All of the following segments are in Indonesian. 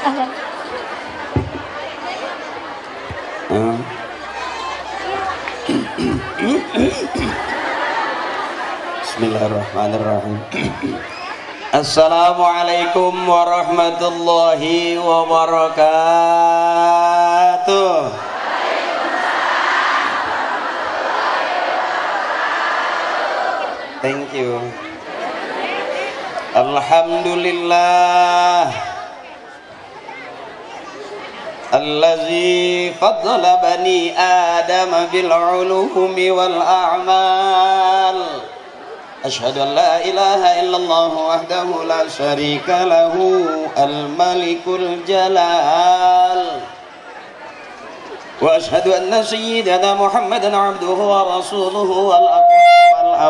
Bismillahirrahmanirrahim. Assalamualaikum warahmatullahi wabarakatuh. Thank you. Alhamdulillah allazi faddala bani adam bil ulumi wal a'mal. Asyhadu an la ilaha illallah wahdahu la syarika lahu al-malikul jalal. Wa asyhadu anna sayyidana Muhammadan abduhu wa rasuluhu wal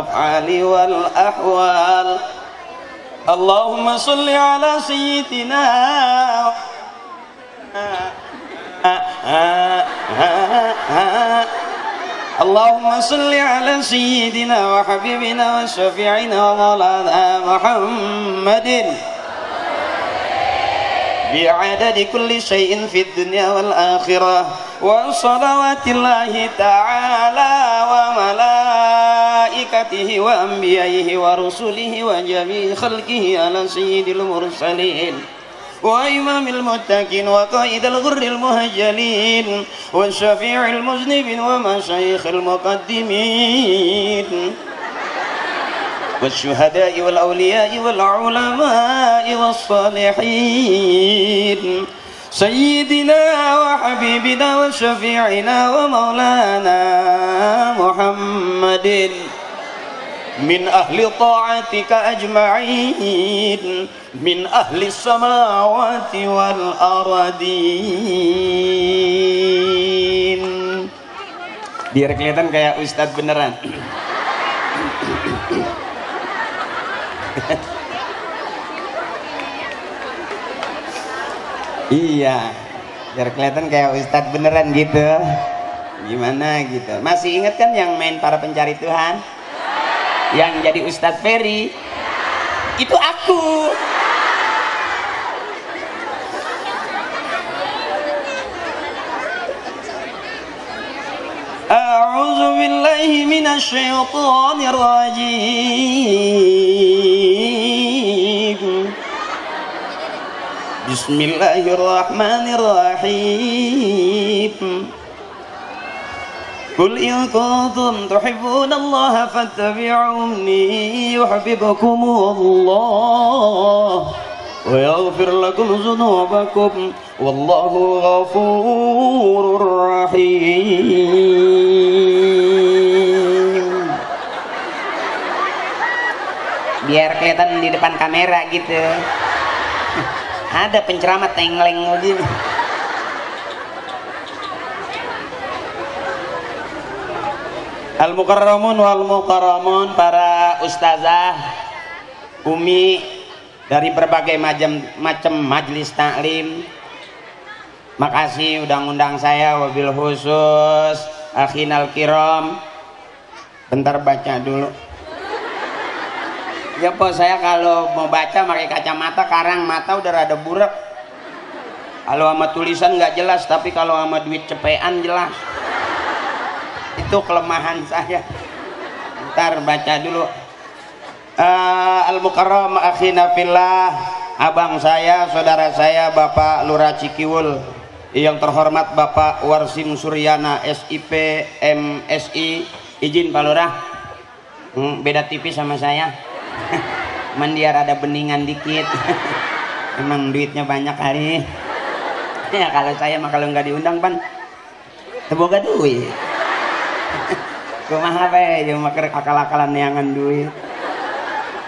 af'ali wal ahwal. Allahumma salli ala sayyidina Allahumma salli ala sayyidina wa habibina wa syafi'ina wa maulana Muhammadin bi'adadi kulli syai'in fid dunya wal akhirah wa salawatillahi ta'ala wa malaikatihi wa anbiya'ihi wa rusulihi wa jami'i khalqihi ala sayyidil mursalin وإمام المتقين وقائد الغر المهجلين والشفيع المذنبين ومشايخ المقدمين والشهداء والأولياء والعلماء والصالحين سيدنا وحبيبنا وشفيعنا ومولانا محمد من أهل طاعتك أجمعين من أهل السماوات والأرضين. Biar kelihatan kayak ustadz beneran. Iya, biar kelihatan kayak ustadz beneran gitu. Gimana gitu? Masih ingat kan yang main Para Pencari Tuhan? Yang jadi Ustadz Ferry itu aku. A'udzu billahi minasy syaithanir rajim. Bismillahirrahmanirrahim. Qul in kuntum tuhibbunallaha fattabi'uni yuhibbukumullah wa yaghfir lakum dzunubakum wallahu ghafurur rahim. Biar kelihatan di depan kamera gitu. Ada penceramah tengleng gitu. Al-Mukarramun wal Mukarramun, para ustazah umi dari berbagai macam majelis taklim, makasih udah ngundang saya. Wabil khusus akhinal kiram. Bentar baca dulu ya po, saya kalau mau baca pakai kacamata, karang mata udah rada burak. Kalau sama tulisan nggak jelas, tapi kalau sama duit cepean jelas. Itu kelemahan saya. Ntar baca dulu. Al-Mukarram akhina fillah, abang saya, saudara saya, Bapak Lurah Cikiwul, yang terhormat Bapak Warsim Suryana SIP MSI. Izin Pak Lurah, beda tipis sama saya. Cuman dia ada beningan dikit. Emang duitnya banyak kali. Ya kalau saya mah kalau nggak diundang pan teboga duit. Kumaha bae jeung maker akal-akalan neangan duit.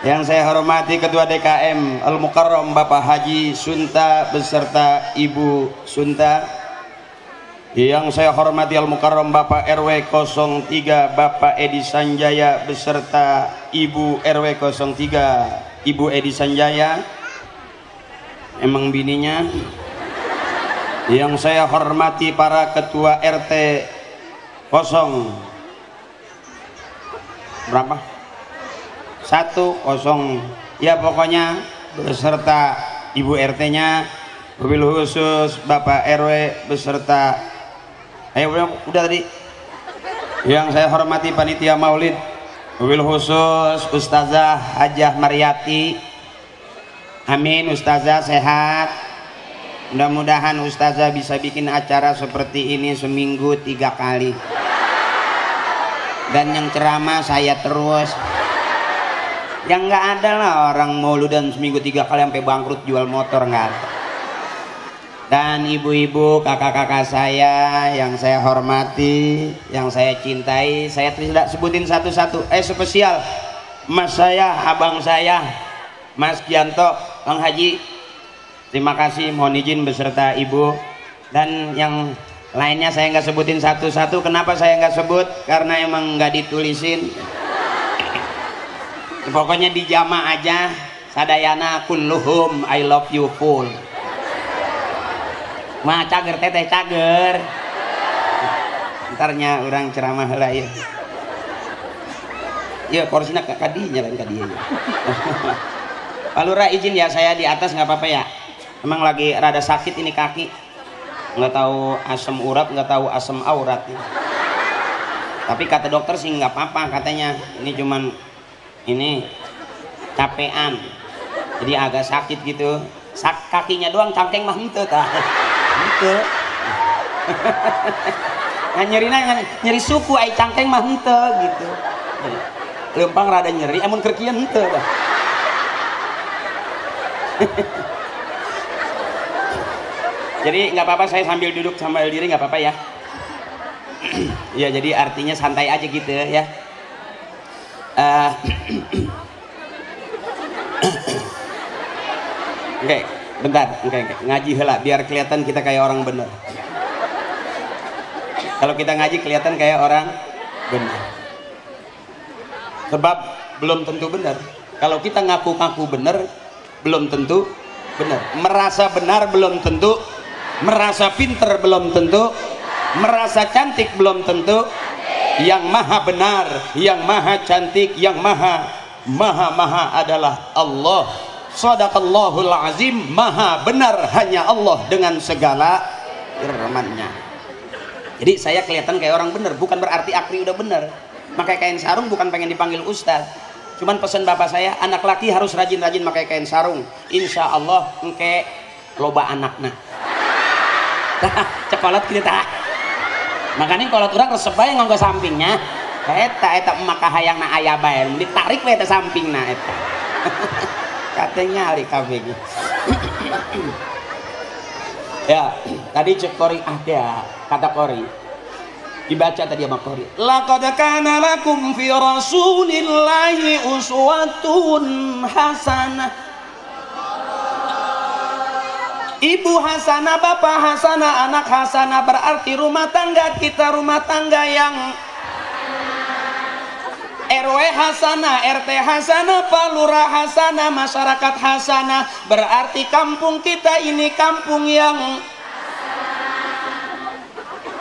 Yang saya hormati Ketua DKM Al-Mukarram Bapak Haji Sunta beserta Ibu Sunta. Yang saya hormati Al-Mukarram Bapak RW 03 Bapak Edi Sanjaya beserta Ibu RW 03 Ibu Edi Sanjaya. Emang bininya. Yang saya hormati para ketua RT 0 berapa? 10 ya pokoknya beserta Ibu RT-nya. Wabil khusus Bapak RW beserta udah tadi yang saya hormati panitia maulid, wabil khusus Ustazah Hajah Mariati. Amin. Ustazah sehat, mudah-mudahan Ustazah bisa bikin acara seperti ini seminggu 3 kali, dan yang ceramah saya terus. Yang nggak ada lah orang mauludan seminggu 3 kali sampai bangkrut jual motor, nggak ada. Dan ibu-ibu, kakak-kakak saya yang saya hormati, yang saya cintai, saya tidak sebutin satu-satu. Spesial mas saya, abang saya, Mas Gianto, Bang Haji, terima kasih, mohon izin beserta ibu. Dan yang lainnya saya nggak sebutin satu-satu. Kenapa saya nggak sebut? Karena emang nggak ditulisin. Pokoknya dijama aja, sadayana kulluhum I love you full. Mah cager teteh cager. Entarnya orang ceramah lah ya. Iya korsina kadinya lain kadinya. Pak Lurah izin ya, saya di atas nggak apa-apa ya. Emang lagi rada sakit ini kaki. Nggak tahu asam urat, nggak tahu asam aurat. Tapi kata dokter sih nggak apa-apa katanya. Ini cuman ini capean. Jadi agak sakit gitu. Kakinya doang, cangkeng mah henteu tah. Gitu. Nah, nyeri suku ai cangkeng mah henteu gitu. Lempang rada nyeri, amun kerkian henteu tah. Jadi nggak apa-apa saya sambil duduk sambil diri nggak apa-apa ya. Ya jadi artinya santai aja gitu ya. Oke, bentar, ngaji heula biar kelihatan kita kayak orang bener. Kalau kita ngaji kelihatan kayak orang bener. Sebab belum tentu benar. Kalau kita ngaku-ngaku benar, belum tentu benar. Merasa benar belum tentu, merasa pinter belum tentu, merasa cantik belum tentu. Yang maha benar, yang maha cantik, yang maha adalah Allah. Shadaqallahul azim. Maha benar hanya Allah dengan segala firman-Nya. Jadi saya kelihatan kayak orang benar, bukan berarti akri udah benar. Pakai kain sarung bukan pengen dipanggil ustaz. Cuman pesan bapak saya, anak laki harus rajin-rajin pakai kain sarung. Insya Allah engke loba anakna. Cekolot gitu tah. Makanya kalau orang resep bae nganggo sampingnya. Eta emak kahayangna aya bae, ditarik we eta sampingna eta. Katanya ari kabeh. Ya, tadi cek Kori ada kata Kori. Dibaca tadi sama Kori. Laqad kana lakum fi rasulillahi uswatun hasanah. Ibu hasanah, bapak hasanah, anak hasanah, berarti rumah tangga kita rumah tangga yang RW hasanah, RT hasanah, Pak Lurah hasanah, masyarakat hasanah, berarti kampung kita ini kampung yang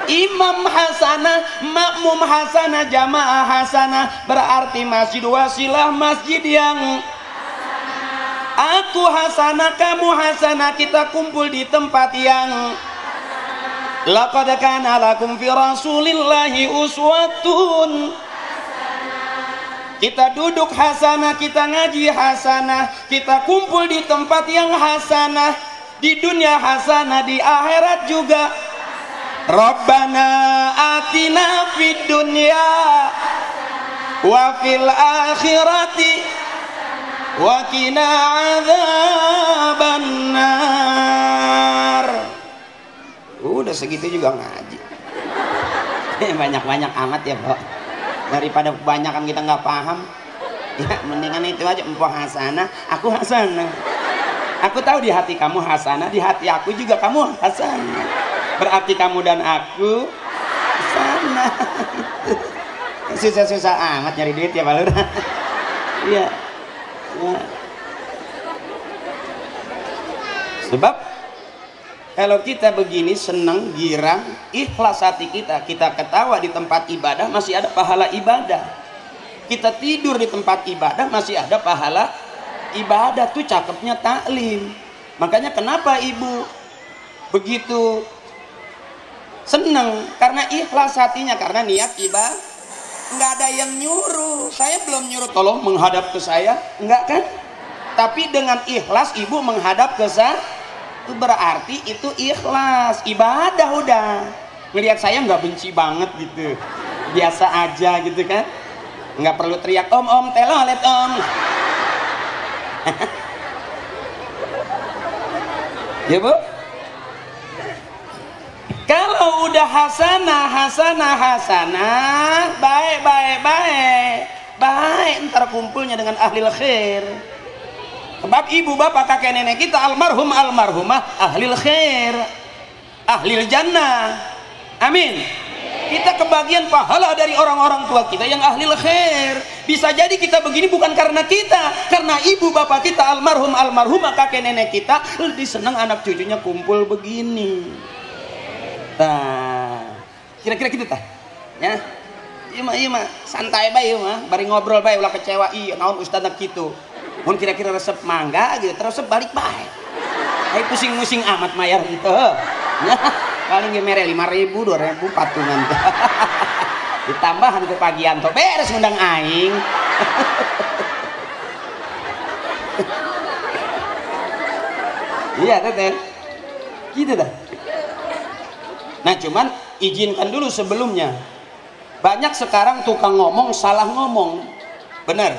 imam hasanah, makmum hasanah, jamaah hasanah, berarti masjid wasilah, masjid yang aku hasanah, kamu hasanah, kita kumpul di tempat yang laqad kana lakum fi rasulillahi uswatun. Kita duduk hasanah, kita ngaji hasanah, kita kumpul di tempat yang hasanah, di dunia hasanah, di akhirat juga. Rabbana atina fid dunya wa fil akhirati wa qina adzabannar. Udah segitu juga ngaji. Banyak-banyak amat ya, Pak. Daripada kebanyakan kita nggak paham, ya mendingan itu aja. Empok hasanah, aku hasanah. Aku tahu di hati kamu hasanah, di hati aku juga kamu hasanah. Berarti kamu dan aku hasanah. Susah-susah amat nyari duit ya Pak Lurah. Iya. Ya. Sebab kalau kita begini senang, girang, ikhlas hati kita, kita ketawa di tempat ibadah masih ada pahala ibadah. Kita tidur di tempat ibadah masih ada pahala ibadah. Tuh cakepnya taklim. Makanya kenapa ibu begitu seneng karena ikhlas hatinya, karena niat ibadah. Nggak ada yang nyuruh, saya belum nyuruh tolong menghadap ke saya, enggak kan? Tapi dengan ikhlas ibu menghadap ke saya, itu berarti itu ikhlas ibadah. Udah ngelihat saya nggak benci banget gitu, biasa aja gitu kan, nggak perlu teriak om telolet om. Ya bu, kalau udah hasanah baik ntar kumpulnya dengan ahli khair. Sebab ibu bapak kakek nenek kita almarhum almarhumah ahli khair, ahli jannah, amin. Kita kebagian pahala dari orang-orang tua kita yang ahli khair. Bisa jadi kita begini bukan karena kita, karena ibu bapak kita almarhum almarhumah kakek nenek kita lebih senang anak cucunya kumpul begini. Nah, kira-kira gitu tah, ya. Iya mah, santai bae mah, bari ngobrol bae ulah kecewa iya naon ustaz nak kitu. Mun kira-kira resep mangga gitu, terus balik bae. Ai pusing-pusing amat mayar henteu. Ya, paling ge mere 5.000 2.000 patungan. Ditambahan ke pagian tuh beres ngundang aing. Iya teteh, gitu dah. Nah cuman izinkan dulu sebelumnya, banyak sekarang tukang ngomong salah ngomong, benar?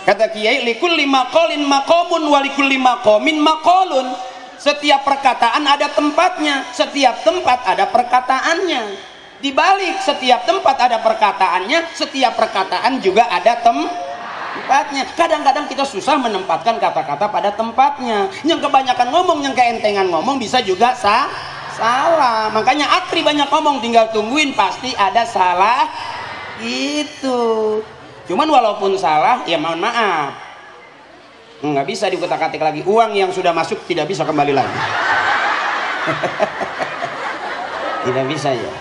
Kata kiai, likulli maqalin maqamun wa likulli maqamin maqalun. Setiap perkataan ada tempatnya, setiap tempat ada perkataannya. Di balik setiap tempat ada perkataannya, setiap perkataan juga ada tempatnya. Kadang-kadang kita susah menempatkan kata-kata pada tempatnya. Yang kebanyakan ngomong, yang keentengan ngomong bisa juga salah. Makanya akri banyak ngomong, tinggal tungguin pasti ada salah itu. Cuman walaupun salah, ya mohon maaf, nggak bisa dikutak-katik lagi. Uang yang sudah masuk tidak bisa kembali lagi. Tidak bisa ya.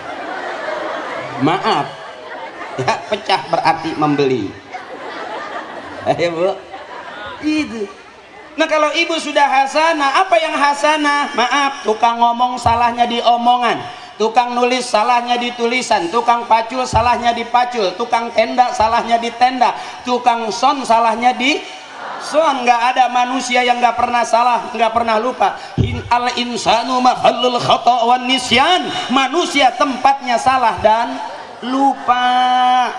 Maaf, ya pecah berarti membeli. Ayo bu, itu. Nah kalau ibu sudah hasanah, apa yang hasanah? Maaf, tukang ngomong salahnya di omongan, tukang nulis salahnya di tulisan, tukang pacul salahnya di pacul, tukang tenda salahnya di tenda, tukang son salahnya di son. Nggak ada manusia yang nggak pernah salah, nggak pernah lupa. Al insanu mahallul khata' wan nisyan. Manusia tempatnya salah dan lupa.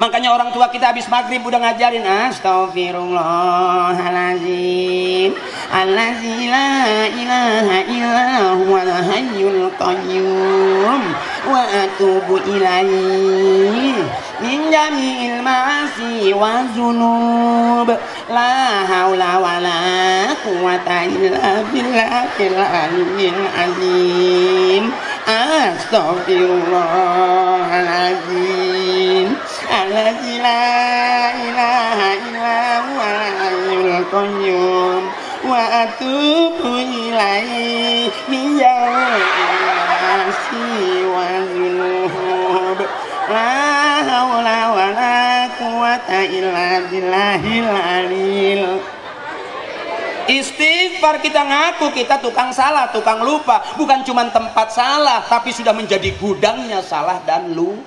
Makanya orang tua kita habis maghrib udah ngajarin astaghfirullahaladzim allazi la ilaha illa huwal hayyul qayyum wa atubu ilaihi min jami'il ma'asi wa dzunub la haula wala quwwata illa billahil aliyyil azim. Astaghfirullahaladzim allazi la ilaha illa huwal hayyul qayyum wa atubu ilaihi min jami'il ma'asi wa dzunub la haula wala quwwata illa billahil aliyyil. Istighfar, kita ngaku kita tukang salah, tukang lupa. Bukan cuma tempat salah, tapi sudah menjadi gudangnya salah dan lupa.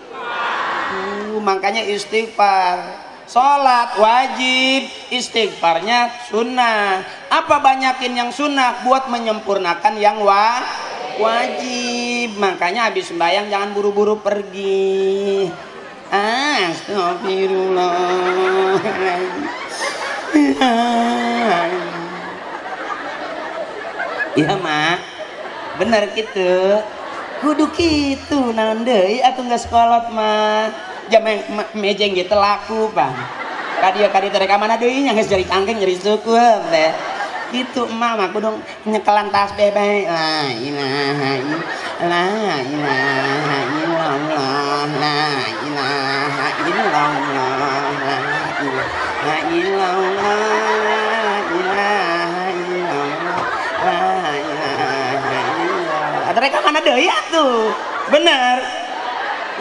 Makanya istighfar. Sholat wajib, istighfarnya sunnah. Apa banyakin yang sunnah buat menyempurnakan yang wajib. Makanya habis sembahyang jangan buru-buru pergi. Astagfirullahaladzim. Iya mak, bener gitu. Kudu gitu, naon deui atuh geus kolot mah. Jam mejeng gitu laku bang. Kadia teh ka mana deui nya geus jari cangkeng jari syukur teh. Gitu emak mah kudu nyekelan tasbih bae. La ilaha illallah, la ilaha illallah, la ilaha mereka mana deui atuh. Bener.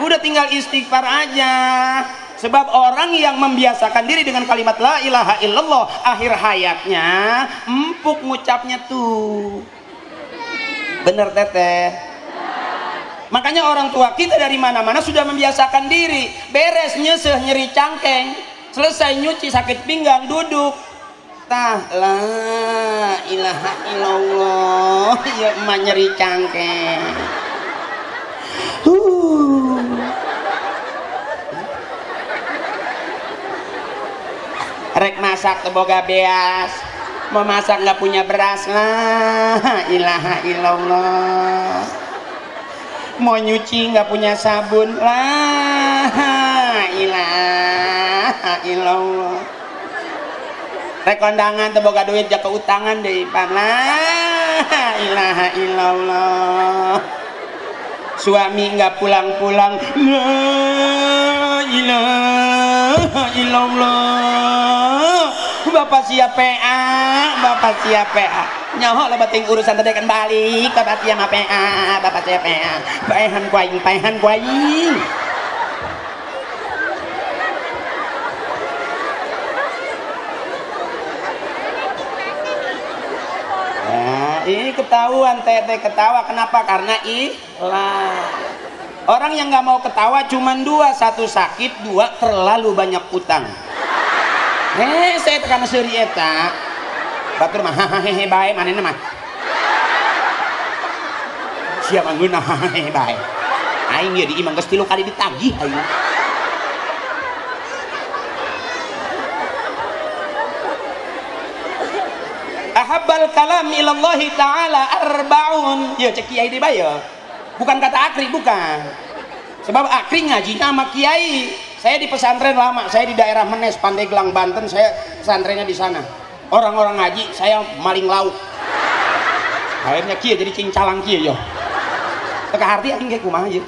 Udah tinggal istighfar aja. Sebab orang yang membiasakan diri dengan kalimat la ilaha illallah, akhir hayatnya empuk ngucapnya tuh. Bener teteh. Makanya orang tua kita dari mana-mana sudah membiasakan diri. Beres nyeseh nyeri cangkeng, selesai nyuci sakit pinggang duduk. Tah la ilaha illallah, ya emak nyeri cangkeng. Rek masak teboga beas, mau masak nggak punya beras, lah ilaha illallah. Mau nyuci nggak punya sabun, lah ilaha illallah. Rek kondangan teboga duit jaka utangan deh, lah ilaha illallah. Suami nggak pulang-pulang, la ilaha illallah. Bapak siapa bapak siapa nyaho lah bating urusan tadi kan balik ke bapak yang apa bapak siapa paehan kuaing. Ini ketahuan teteh ketawa, kenapa? Karena ikhlas. Orang yang nggak mau ketawa cuman dua, satu sakit, dua terlalu banyak utang. Saya tekan seuri eta batur mah hehehe bae manehna mah siapa ngeuna hehehe bae aing ge di imang geus 3 kali ditagih aing. Ahabbal kalam ilallahi ta'ala arbaun. Ya cek kiai di bayo. Bukan kata akri, bukan. Sebab akri ngaji nama kiai. Saya di pesantren lama, saya di daerah Menes, Pandeglang, Banten, saya pesantrennya di sana. Orang-orang ngaji, saya maling lauk. Akhirnya kiai jadi cincalang kiai yo. Teka harti aing ge kumaha ieu.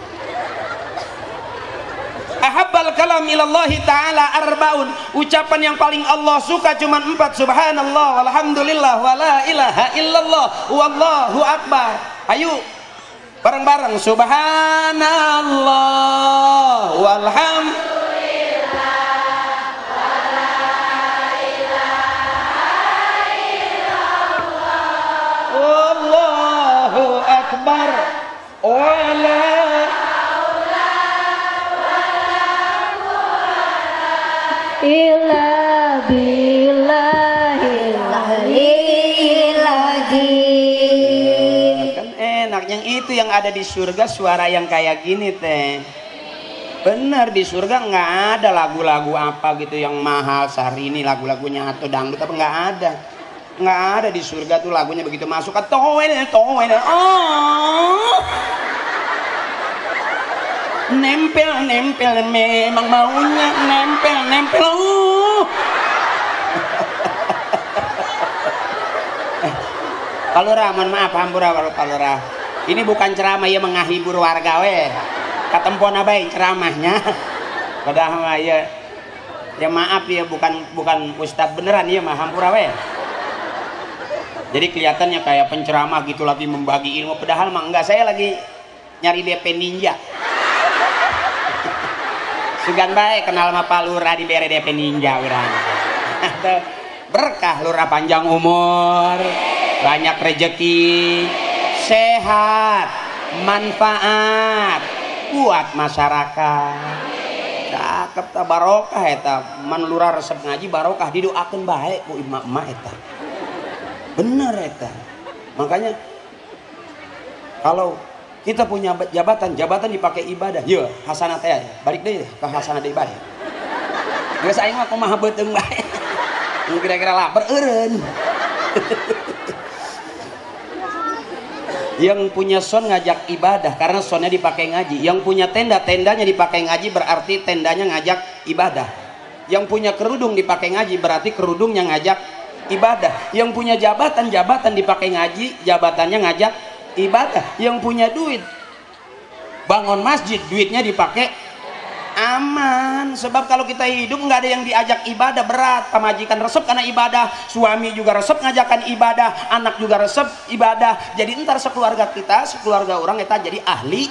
Ahabbal kalam ilallahi ta'ala arbaun. Ucapan yang paling Allah suka cuma 4. Subhanallah walhamdulillah wala ilaha illallah wallahu akbar. Ayo bareng-bareng. Subhanallah walhamdulillah wala ilaha illallah wallahu akbar wala illa billahil aliyyil azim. Kan enak yang itu yang ada di surga suara yang kayak gini teh. Bener di surga nggak ada lagu-lagu apa gitu yang mahal Syahrini lagu-lagunya atau dangdut apa nggak ada. Nggak ada di surga tuh lagunya begitu masuk kan toel oh nempel memang maunya nempel Palura mohon maaf hampura Palura ini bukan ceramah ya menghibur warga we katempona bae ceramahnya padahal mah ya maaf ya bukan ustad beneran ya mah hampura we jadi kelihatannya kayak penceramah gitu lagi membagi ilmu padahal mah enggak saya lagi nyari DP ninja sugan baik kenal sama Pak Lurah di bere DP ninja urang. Berkah Lurah panjang umur, banyak rejeki, sehat, manfaat, kuat masyarakat. Cakep ta barokah eta. Man Lurah resep ngaji barokah didoakeun bae ku emak-emak eta. Bener eta. Makanya kalau kita punya jabatan dipakai ibadah. Yo, hasanah teh balik deh ke hasanah di ibadah. Geus aing mah kumaha beuteung bae. Kira-kira lapar eureun. Yang punya son ngajak ibadah karena sonnya dipakai ngaji. Yang punya tendanya dipakai ngaji berarti tendanya ngajak ibadah. Yang punya kerudung dipakai ngaji berarti kerudungnya ngajak ibadah. Yang punya jabatan dipakai ngaji, jabatannya ngajak ibadah. Yang punya duit bangun masjid duitnya dipakai aman. Sebab kalau kita hidup nggak ada yang diajak ibadah berat. Pamajikan resep karena ibadah, suami juga resep ngajakan ibadah, anak juga resep ibadah. Jadi entar sekeluarga kita sekeluarga orang kita jadi ahli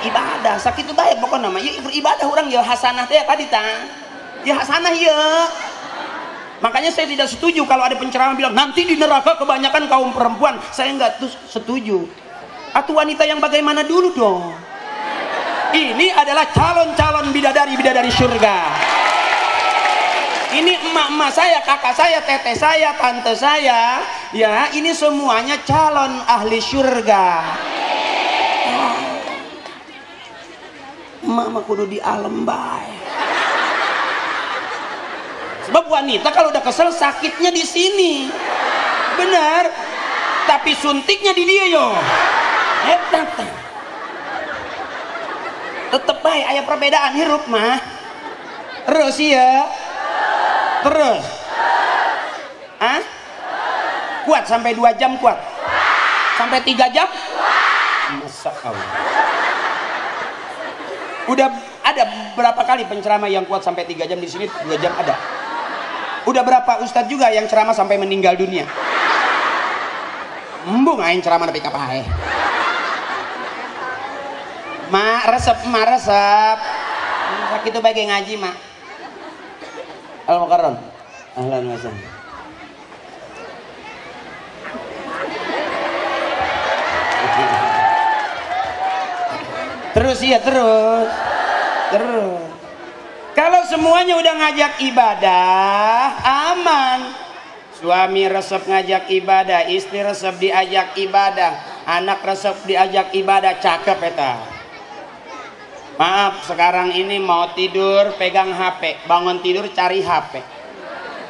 ibadah sakit itu baik pokoknya mah ya ibadah orang ya hasanah teh tadi tah ya hasanah ya. Makanya saya tidak setuju kalau ada penceramah bilang nanti di neraka kebanyakan kaum perempuan. Saya enggak setuju. Atau wanita yang bagaimana dulu dong. Ini adalah calon-calon bidadari surga. Ini emak-emak saya, kakak saya, teteh saya, tante saya, ya ini semuanya calon ahli surga. Emak-emak kudu di alam bae. Sebab wanita kalau udah kesel sakitnya di sini, benar. Tapi suntiknya di dia yo. Tetep baik, ada perbedaan hirup mah. Terus ya. Terus. Ah? Kuat sampai 2 jam kuat. Sampai 3 jam? Masa Allah. Udah ada berapa kali penceramah yang kuat sampai 3 jam di sini 2 jam ada. Udah berapa ustadz juga yang ceramah sampai meninggal dunia. Embung aing ceramah tapi kapahe. Mak resep. Sakit itu bagai ngaji mak. Al-Mukarram. Ahlan wa sahlan. Terus ya terus. Kalau semuanya udah ngajak ibadah, aman. Suami resep ngajak ibadah, istri resep diajak ibadah, anak resep diajak ibadah, cakep eta. Maaf, sekarang ini mau tidur pegang HP, bangun tidur cari HP.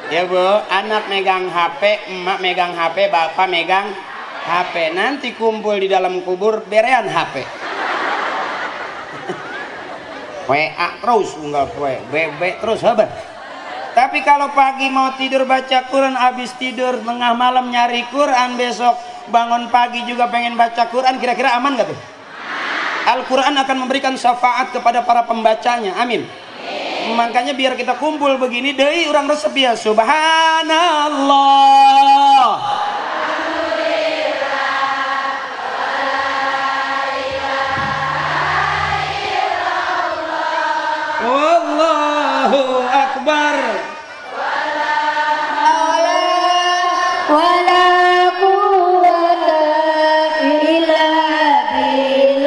Ya Bu, anak megang HP, emak megang HP, bapak megang HP. Nanti kumpul di dalam kubur berean HP. WA terus enggak BB terus habar. Tapi kalau pagi mau tidur baca Quran, habis tidur tengah malam nyari Quran, besok bangun pagi juga pengen baca Quran, kira-kira aman nggak tuh? Al-Quran akan memberikan syafaat kepada para pembacanya, amin. Makanya biar kita kumpul begini deui urang resep ya subhanallah. Wallahu akbar. Wala quwwata illa billahil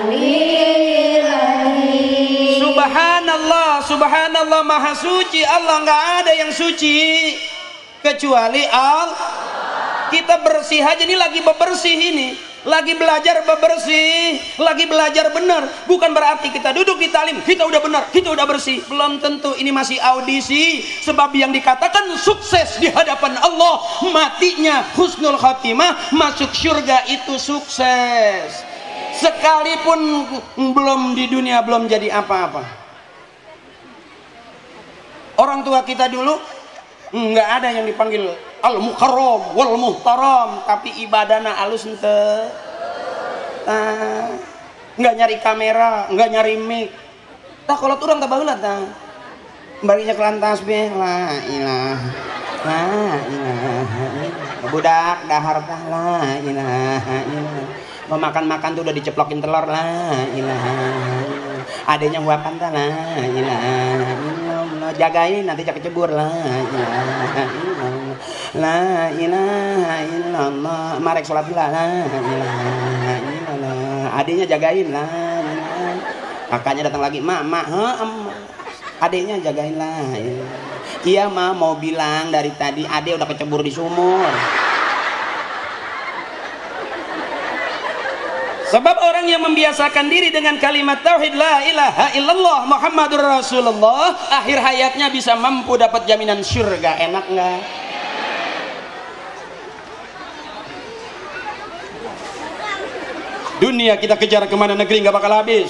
aliyyil azim. Subhanallah maha suci Allah, nggak ada yang suci kecuali Allah. Kita bersih aja, ini lagi bebersih ini. Lagi belajar bebersih, lagi belajar benar. Bukan berarti kita duduk di talim kita udah benar, kita udah bersih. Belum tentu, ini masih audisi. Sebab yang dikatakan sukses di hadapan Allah, matinya husnul khatimah, masuk surga itu sukses. Sekalipun belum di dunia belum jadi apa-apa. Orang tua kita dulu nggak ada yang dipanggil al-mukarram wal muhtaram, tapi ibadana alus ente. Nggak nyari kamera, nggak nyari mic. Tah kalau turang tak baheula tah. Barinya kelan tasbih la ilaha budak dahar tah la ilaha illallah. Mau makan tuh udah diceplokin telur la ilaha. Adanya huapan tah la ilaha illallah. Jagain nanti cak kecebur la ilaha illallah. La ilaha illallah. Marek sholat la ilaha illallah. Adenya jagain la ilaha. Kakaknya datang lagi, mak adeknya jagain lah. Iya mah mau bilang dari tadi adek udah kecebur di sumur. Sebab orang yang membiasakan diri dengan kalimat tauhid la ilaha illallah Muhammadur Rasulullah, akhir hayatnya bisa mampu dapat jaminan surga. Enak nggak? Dunia kita kejar kemana negeri nggak bakal habis.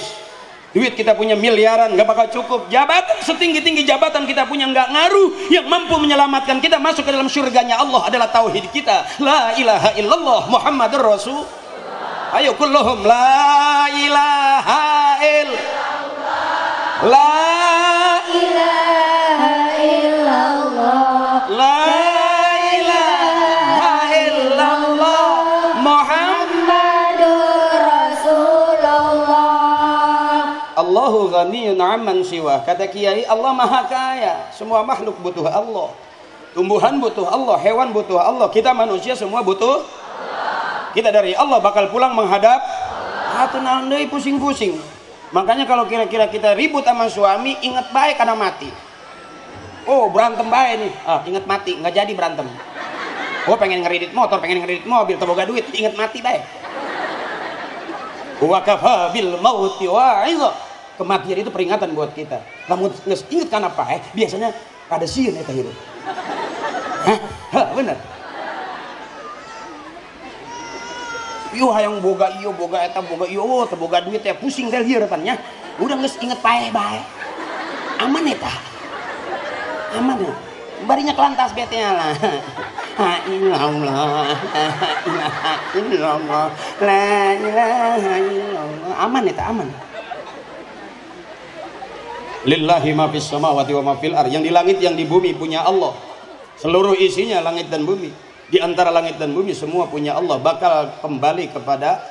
Duit kita punya miliaran nggak bakal cukup. Jabatan setinggi-tinggi jabatan kita punya nggak ngaruh. Yang mampu menyelamatkan kita masuk ke dalam surganya Allah adalah tauhid kita. La ilaha illallah Muhammadur Rasul. Ayo kulluhum la ilaha illallah. La ilaha illallah. La ilaha illallah Muhammadur Rasulullah. Allahu ghaniyun 'amman siwa. Kata Kiai, Allah Maha Kaya. Semua makhluk butuh Allah. Tumbuhan butuh Allah, hewan butuh Allah. Kita manusia semua butuh Allah. Kita dari Allah bakal pulang menghadap atuh naon deui pusing-pusing. Makanya kalau kira-kira kita ribut sama suami, ingat baik karena mati. Oh, berantem baik nih. Ingat mati, nggak jadi berantem. Oh, pengen ngeredit motor, pengen ngeredit mobil, teboga duit, ingat mati baik. Wa kafa bil mauti wa'idha. Kematian itu peringatan buat kita. Lamun geus inget kana pae, biasanya kada sieun eta hirup. Bener. Yo hayang boga iyo boga eta boga iyo teboga duit teh pusing teh lieur nya. Udah geus inget pae bae. Aman eta. Aman ya. Barinya kelantas bete lah. La ilallah. La ilallah. La ilaha illallah. Aman eta aman. Lillahi ma fis samawati wa ma fil ardh. Yang di langit yang di bumi punya Allah. Seluruh isinya langit dan bumi. Di antara langit dan bumi semua punya Allah, bakal kembali kepada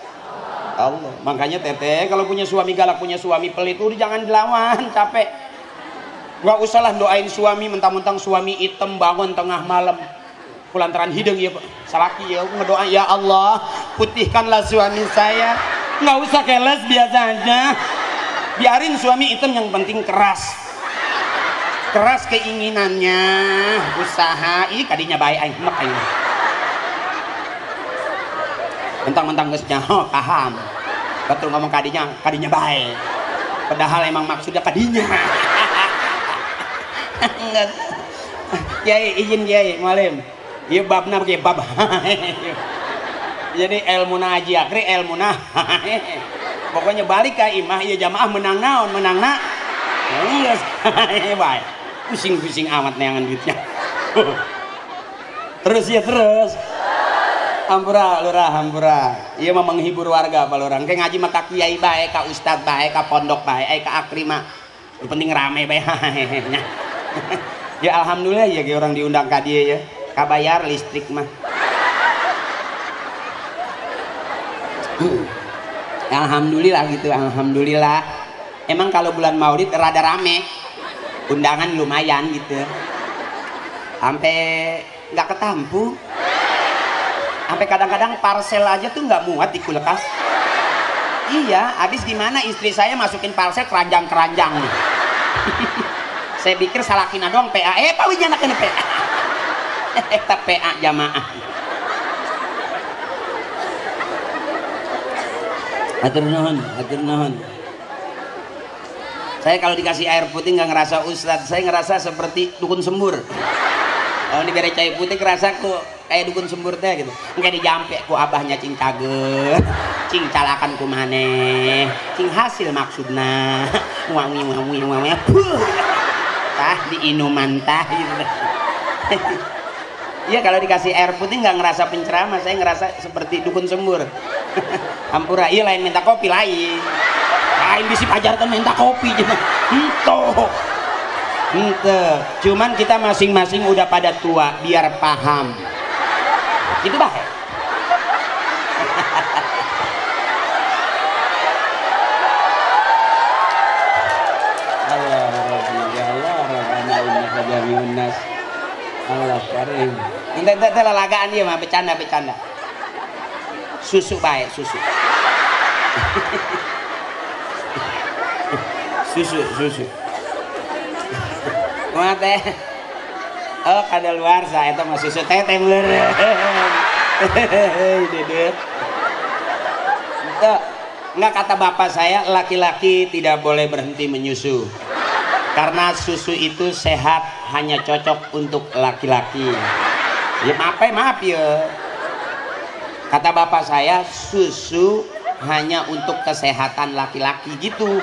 Allah. Makanya teteh kalau punya suami galak, punya suami pelit, udah jangan dilawan, capek. Gak usahlah doain suami mentang-mentang suami item bangun tengah malam kulantaran hidung ya salaki ya ngedoa ya Allah putihkanlah suami saya. Nggak usah keles, biasa aja. Biarin suami item, yang penting keras keinginannya, usaha. Ih kadinya baik aing mek aing. Mentang-mentang geus nyaho paham. Betul ngomong kadinya baik. Padahal emang maksudnya kadinya. Kiai izin Kiai Mualim. Ieu babna ge bab. Jadi ilmuna aji akri ilmuna. Pokoknya balik ka imah ieu jamaah menang naon menangna. Geus bae. Pusing-pusing amat neangan duitnya. Terus ya terus. Hampura lurah hampura. Ieu mah menghibur warga apa lurang. Kayak ngaji mah ka kiai bae, ka ustad bae, ka pondok bae, ka akri mah. Yang penting rame bae. Ya alhamdulillah ya ge orang diundang ka dieu ya. Kabayar listrik mah. Alhamdulillah gitu, alhamdulillah. Emang kalau bulan Maulid rada rame. Undangan lumayan gitu. Sampai nggak ketampu. Sampai kadang-kadang parcel aja tuh nggak muat di kulkas. Iya, habis gimana istri saya masukin parcel keranjang-keranjang nih. Saya pikir salakina doang PA. Pak Wijana kena PA. Eta PA jamaah. Atur nuhun. Saya kalau dikasih air putih nggak ngerasa ustad, saya ngerasa seperti dukun sembur. Kalau diberi cai putih ngerasa kok kayak dukun sembur teh gitu. Enggak dijampe ku abahnya cing kaget, cing calakan ku maneh, cing hasil maksudna. Wangi. Tah di inuman tah gitu. Iya kalau dikasih air putih nggak ngerasa penceramah, saya ngerasa seperti dukun sembur. Hampura, iya lain minta kopi lain. Lain bisi pajarkan minta kopi gitu. Cuman kita masing-masing udah pada tua, biar paham. Gitu bah. Allah karim. Ente lalagaan dia mah bercanda. Susu baik, susu. Susu. Kumaha teh? Oh, kadaluarsa eta mah susu teteh meureun. Dedet. Enggak kata bapak saya, laki-laki tidak boleh berhenti menyusu. Karena susu itu sehat, hanya cocok untuk laki-laki. Ya maaf ya. Kata bapak saya, susu hanya untuk kesehatan laki-laki gitu.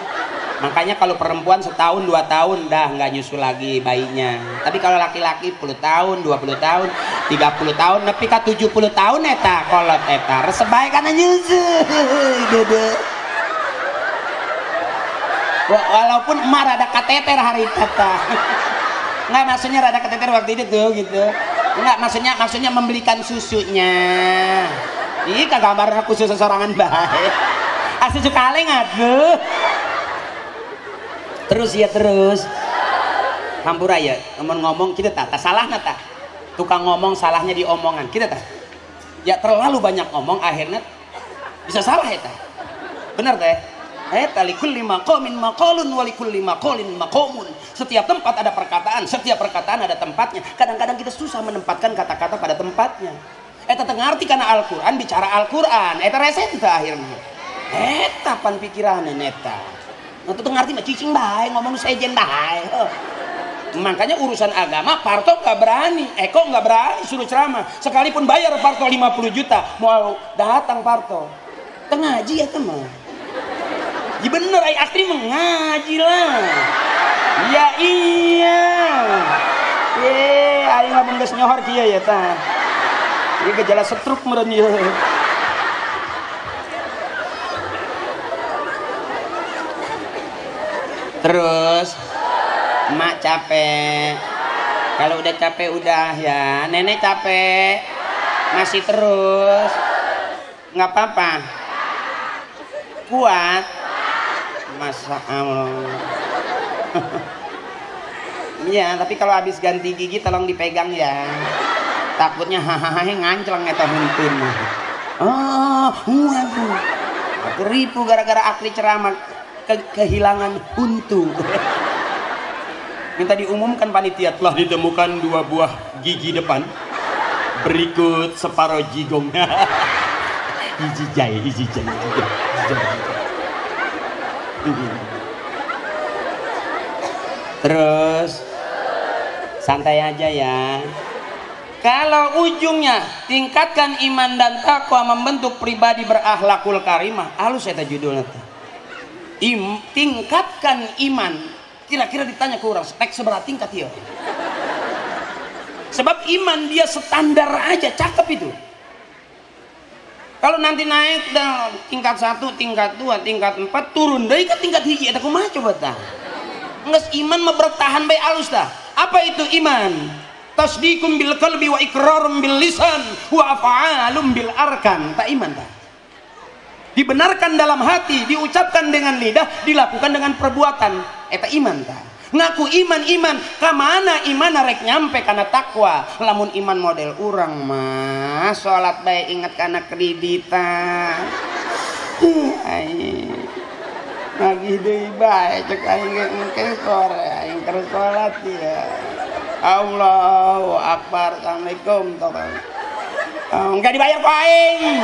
Makanya kalau perempuan setahun 2 tahun dah nggak nyusu lagi bayinya. Tapi kalau laki-laki 10 tahun, 20 tahun, 30 tahun, nepi ka 70 tahun eta kolot eta resep bae kana nyusu. Walaupun emak rada kateter hari tata. Nggak maksudnya rada kateter waktu itu tuh gitu. Nggak maksudnya membelikan susunya. Ih kagambar khusus sesorangan bae. Asuh kaleng atuh. Terus ya terus. Hampura ya, ngomong kita tak salah nata. Tukang ngomong salahnya di omongan kita tak. Ya terlalu banyak ngomong akhirnya bisa salah ya tak. Benar teh. Likulli maqamin maqalun wa likulli maqalin maqamun. Setiap tempat ada perkataan, setiap perkataan ada tempatnya. Kadang-kadang kita susah menempatkan kata-kata pada tempatnya. Eta teu ngarti kana Al-Qur'an bicara Al-Qur'an, eta resen teh akhirnya. Eta pan pikiraneun eta. Nah, teu ngarti mah cicing bae ngomong sejen bae. Makanya urusan agama Parto nggak berani, Eko nggak berani suruh ceramah. Sekalipun bayar Parto 50 juta, mau datang Parto. Ngaji ya teman. Ya bener, ay Astri mengaji lah. Ya iya. Ayo ngomong geus nyohor kieu ya tah. Ieu gejala stroke meureun ieu. Terus mak capek. Kalau udah capek udah ya. Nenek capek. Masih terus. Nggak apa-apa. Kuat. Masa Allah. Iya, tapi kalau habis ganti gigi tolong dipegang ya. Takutnya hahaha ngancleng eta huntun. Waduh. Ribu gara-gara akli ceramah kehilangan untu. Minta diumumkan panitia telah ditemukan 2 buah gigi depan. Berikut separuh jigong. Hiji jai. Terus santai aja ya. Kalau ujungnya tingkatkan iman dan takwa membentuk pribadi berakhlakul karimah, halus eta judulnya. Tingkatkan iman. Kira-kira ditanya ke orang, spek seberapa tingkat ya? Sebab iman dia standar aja, cakep itu. Kalau nanti naik dan tingkat 1, tingkat 2, tingkat 4 turun dari ke tingkat hiji eta kumaha coba tah? Geus iman mah bertahan bae alus tah. Apa itu iman? Tasdiqum bil qalbi wa iqrarum bil lisan wa af'alum bil arkan. Tak iman tah. Dibenarkan dalam hati, diucapkan dengan lidah, dilakukan dengan perbuatan. Eta iman tah. Ngaku iman kamana iman rek nyampe karena takwa. Lamun iman model urang mah salat bae inget kana kreditan. Lagi deui bae cek aing engke sore aing keur salat ya. Allahu akbar. Assalamualaikum enggak dibayar ku aing.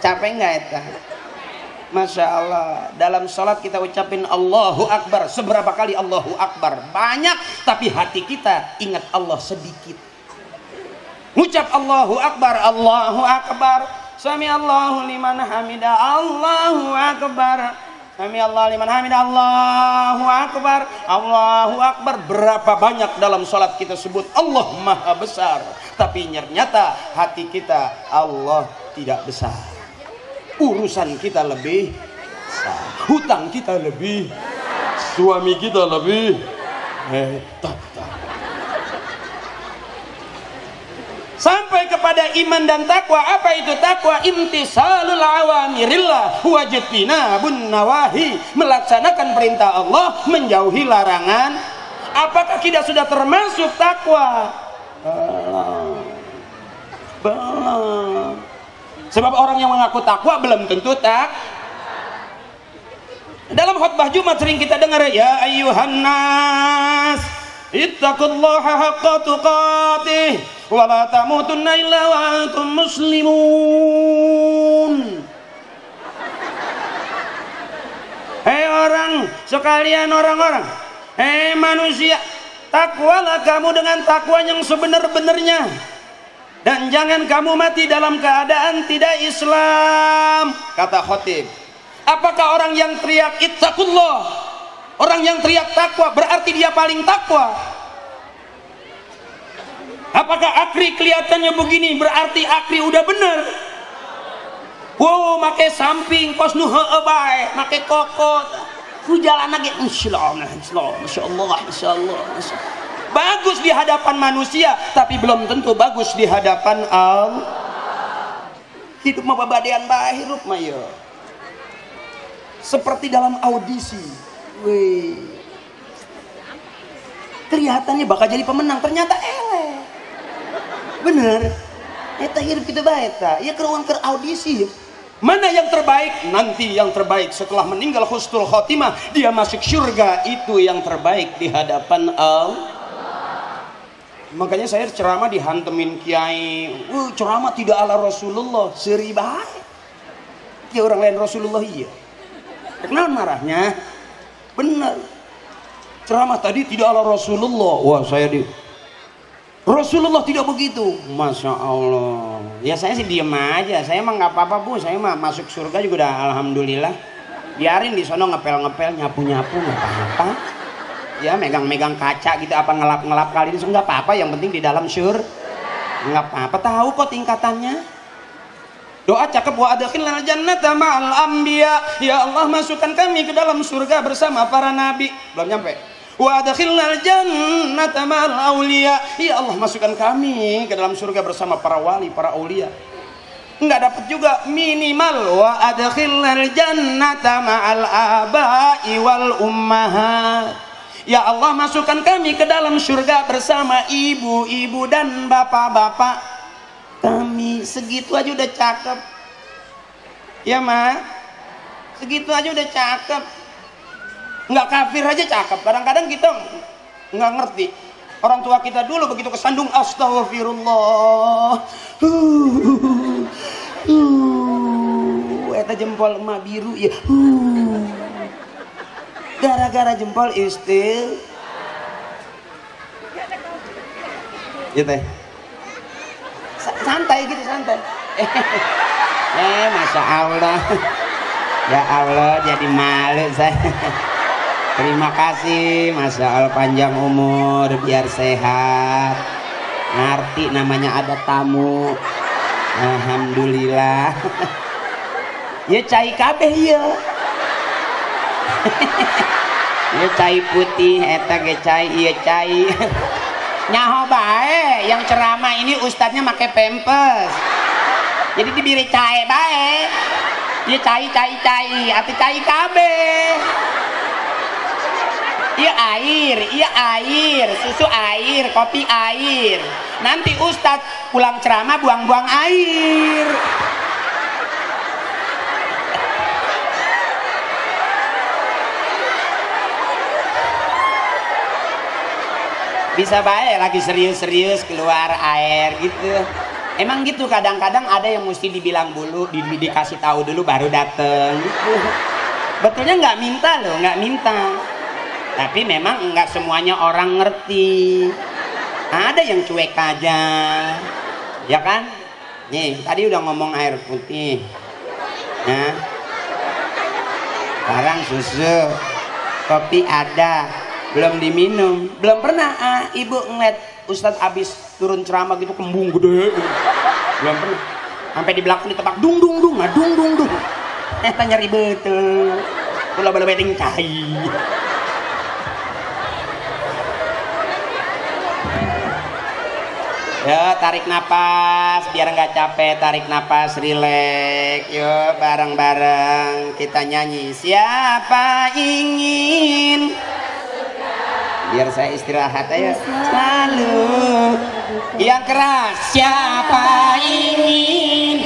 Capek enggak eta? Masya Allah, dalam sholat kita ucapin Allahu Akbar. Seberapa kali Allahu Akbar? Banyak, tapi hati kita ingat Allah sedikit. Ngucap Allahu Akbar, Allahu Akbar. Sami Allahu liman hamidah, Allahu Akbar. Sami Allah liman hamidah, Allahu Akbar. Allahu Akbar. Berapa banyak dalam sholat kita sebut Allah Maha Besar, tapi ternyata hati kita Allah tidak besar. Urusan kita lebih, hutang kita lebih, suami kita lebih, sampai kepada iman dan takwa. Apa itu takwa? Imtisalul awamirillah wajtinabun nawahi, melaksanakan perintah Allah, menjauhi larangan. Apakah kita sudah termasuk takwa? Belum. Sebab orang yang mengaku takwa belum tentu tak. Dalam khutbah Jumat sering kita dengar, ya ayyuhan nas ittaqullaha haqqa tuqatih wa la tamutunna illa wa antum muslimun. Hei orang sekalian, orang-orang, hei manusia, takwalah kamu dengan takwa yang sebenar-benarnya. Dan jangan kamu mati dalam keadaan tidak Islam, kata khotib. Apakah orang yang teriak ittaqullah, orang yang teriak takwa berarti dia paling takwa? Apakah akri kelihatannya begini berarti akri udah bener? Wow, make samping kos nu heueuh bae, make kokot. Ku jalan lagi insyaallah, masyaallah. Bagus di hadapan manusia, tapi belum tentu bagus di hadapan Allah. Hidup mah babadean bae hirup mah ya. seperti dalam audisi. Wih, kelihatannya bakal jadi pemenang, ternyata eleh. Bener, eta hidup kita baik, ya keruang ke audisi. Mana yang terbaik? Nanti yang terbaik setelah meninggal husnul khotimah, dia masuk surga, itu yang terbaik di hadapan Allah. Makanya saya ceramah dihantemin kiai, ceramah tidak ala Rasulullah, seri baik. Ya orang lain Rasulullah iya. Kenapa marahnya? Benar. Ceramah tadi tidak ala Rasulullah. Wah saya di Rasulullah tidak begitu. Masya Allah. Ya saya sih diem aja. Saya emang nggak apa-apa bu. Saya mah masuk surga juga udah alhamdulillah. Biarin di sono ngepel-ngepel, nyapu-nyapu, nggak apa-apa. Ya megang-megang kaca gitu, apa ngelap-ngelap kali ini nggak apa-apa. Yang penting di dalam nggak apa-apa. Tahu kok tingkatannya. Doa cakep, wa adkhilnal jannata ma'al anbiya. Ya Allah masukkan kami ke dalam surga bersama para nabi. Belum nyampe. Wa adkhilnal jannata ma'al auliya. Ya Allah masukkan kami ke dalam surga bersama para wali, para aulia. Enggak dapat juga minimal wa adkhilnal jannata ma'al aba'i wal ummahat. Ya Allah masukkan kami ke dalam surga bersama ibu-ibu dan bapak-bapak kami. Segitu aja udah cakep ya ma, segitu aja udah cakep. Nggak kafir aja cakep. Kadang-kadang kita nggak ngerti. Orang tua kita dulu begitu kesandung astagfirullah, eta jempol emak biru ya, gara-gara jempol istil ya teh santai gitu, santai. Masya Allah, ya Allah jadi malu saya. Terima kasih, Masya Allah panjang umur, biar sehat, ngerti namanya ada tamu. Alhamdulillah. Ya cai kabeh ya. Ya cai putih, eta ge cai, iya cai. Nyaho bae, yang ceramah ini ustadznya make pempes. Jadi dibiri cai bae. Dia cai, ati cai kabeh. Iya air, susu air, kopi air. Nanti ustadz pulang ceramah buang-buang air. Bisa baik lagi serius-serius keluar air gitu. Emang gitu kadang-kadang ada yang mesti dibilang dulu, dikasih tahu dulu baru dateng gitu. Betulnya nggak minta loh, nggak minta. Tapi memang nggak semuanya orang ngerti. Ada yang cuek aja, ya kan? Nih tadi udah ngomong air putih, nah sekarang susu, kopi ada. Belum diminum, belum pernah ibu ngeliat ustadz abis turun ceramah gitu kembung gede, belum pernah. Sampai di belakang ditebak dung dung dung, tanya ribet tuh, pulau bala beting cai. Ya tarik napas biar nggak capek, tarik napas, rileks. Yuk bareng-bareng kita nyanyi. Siapa ingin, biar saya istirahat aja selalu yang keras. Siapa ingin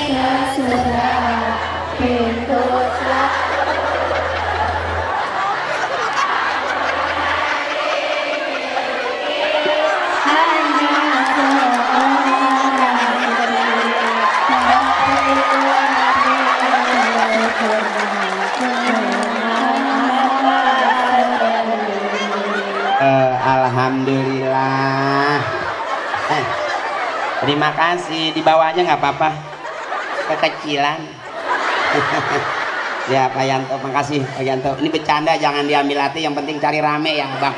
alhamdulillah. Terima kasih, di bawahnya nggak apa-apa, kekecilan. Ya Pak Yanto, makasih Pak Yanto. Ini bercanda, jangan diambil hati, yang penting cari rame ya Bang.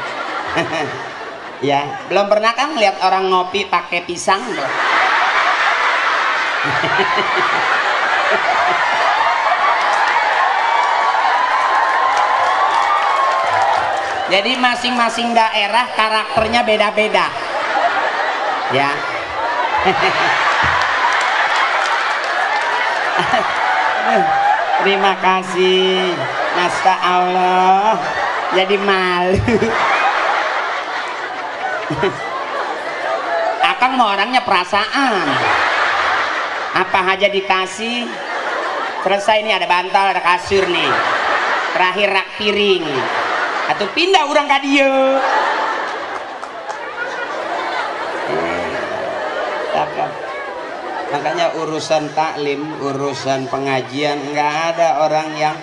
Ya, belum pernah kan lihat orang ngopi pakai pisang loh. Jadi masing-masing daerah karakternya beda-beda. Ya. Terima kasih. Masya Allah. Jadi malu. Akang mau orangnya perasaan. Apa aja dikasih. Selesai nih, ada bantal, ada kasur nih. Terakhir rak piring. Atau pindah orang ka dieu. Makanya urusan taklim, urusan pengajian, nggak ada orang yang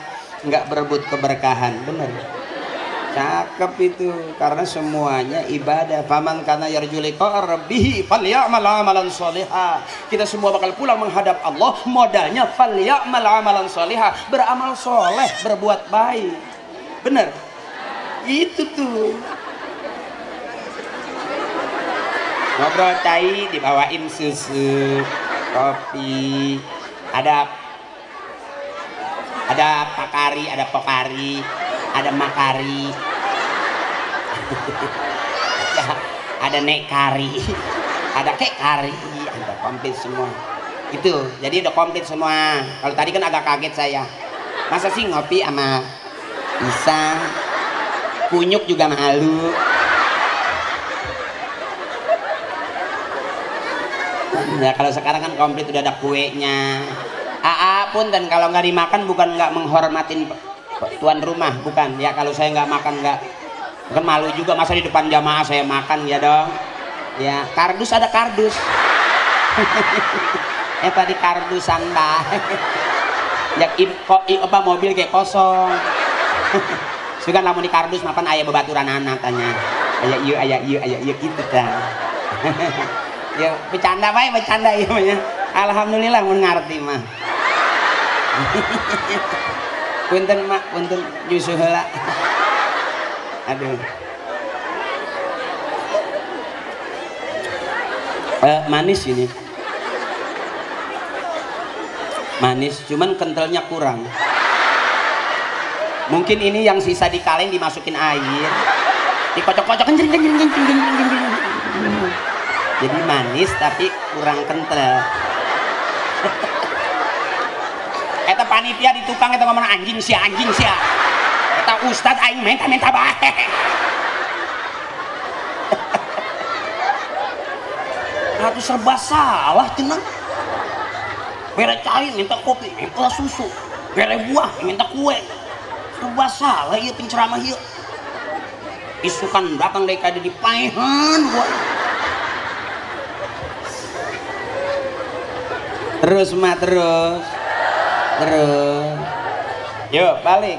nggak berebut keberkahan, bener. Cakep itu, karena semuanya ibadah. Faman kana yarju liqa rabbih falyamal amalan shalihah. Kita semua bakal pulang menghadap Allah, modalnya falyamal amalan shalihah, beramal soleh, berbuat baik. Bener. Itu tuh. Ngobrol cai dibawain susu, kopi, ada pakari, ada pokari, ada makari, ada nekari, ada kekari, ada komplit semua. Itu, jadi udah komplit semua. Kalau tadi kan agak kaget saya, masa sih ngopi sama pisang, kunyuk juga malu. Ya kalau sekarang kan komplit udah ada kuenya. Pun dan kalau nggak dimakan bukan nggak menghormatin tuan rumah, bukan ya. Kalau saya nggak makan nggak, kan malu juga masa di depan jamaah saya makan ya dong. Ya kardus ada kardus. Tadi kardusan dah. Ya apa mobil kayak kosong. Sugan lamun di kardus makan ayah bebaturan anak tanya. Ayah iya gitu dah. Ya bercanda bae, bercanda ya mah. Alhamdulillah mun ngarti mah. Punten mak, punten nyusuh heula. Aduh. Manis ini. Manis, cuman kentalnya kurang. Mungkin ini yang sisa di kaleng dimasukin air. Dikocok-kocok kencing. Jadi manis tapi kurang kental. Eta panitia di tukang eta ngomong anjing sia. Eta ustad aing minta bae. Atuh serba salah cenah. Bere cai minta kopi, minta susu. Bere buah minta kue. Serba salah ieu penceramah ieu. Isukan datang deui ka di paehan gua. Terus yuk balik.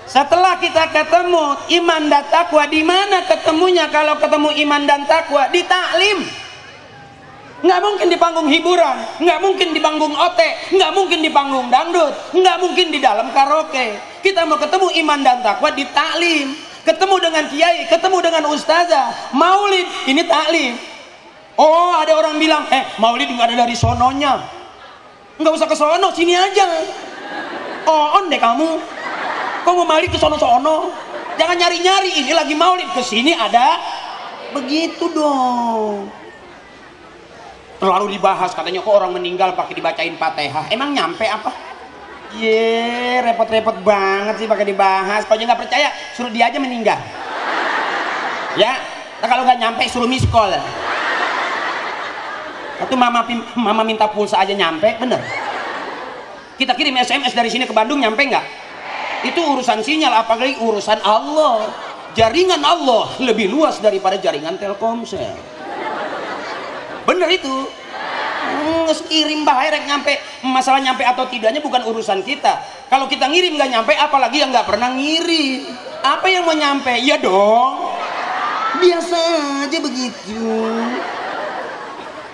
Setelah kita ketemu iman dan takwa, di mana ketemunya? Kalau ketemu iman dan takwa di taklim. Nggak mungkin di panggung hiburan, nggak mungkin di panggung otek, nggak mungkin di panggung dangdut, nggak mungkin di dalam karaoke. Kita mau ketemu iman dan takwa di taklim, ketemu dengan kiai, ketemu dengan ustazah, maulid, ini taklim. Oh ada orang bilang maulid nggak ada dari sononya. Nggak usah ke sono, sini aja. On deh kamu. Kok mau maulid ke sono-sono? Jangan nyari-nyari, ini lagi maulid, ke sini ada. Begitu dong. Terlalu dibahas katanya kok orang meninggal pakai dibacain Fatihah. Emang nyampe apa? Repot-repot banget sih pakai dibahas. Kalau nggak percaya, suruh dia aja meninggal. Ya, nah, kalau nggak nyampe suruh miss call. Atau mama minta pulsa aja nyampe, bener. Kita kirim SMS dari sini ke Bandung nyampe nggak? Itu urusan sinyal, apalagi urusan Allah. Jaringan Allah lebih luas daripada jaringan Telkomsel. Bener itu. Ngirim bahaya rek nyampe. Masalah nyampe atau tidaknya bukan urusan kita. Kalau kita ngirim nggak nyampe, apalagi yang nggak pernah ngirim. Apa yang mau nyampe? Ya dong. Biasa aja begitu.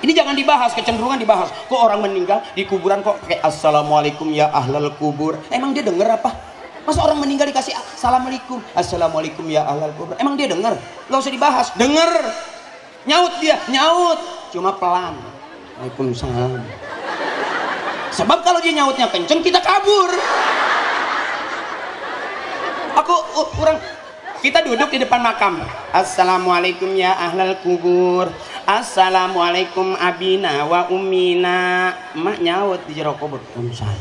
Ini jangan dibahas, kecenderungan dibahas. Kok orang meninggal di kuburan kok kayak assalamualaikum ya ahlal kubur. Emang dia denger apa? Masa orang meninggal dikasih assalamualaikum ya ahlal kubur. Emang dia denger? Gak usah dibahas. Denger. Nyaut dia, nyaut. Cuma pelan. Waalaikumsalam. Sebab kalau dia nyautnya kenceng, kita kabur. Kita duduk di depan makam. Assalamualaikum ya ahlal kubur. Assalamualaikum abina wa umina. Mak nyaut di jero kubur. Waalaikumsalam.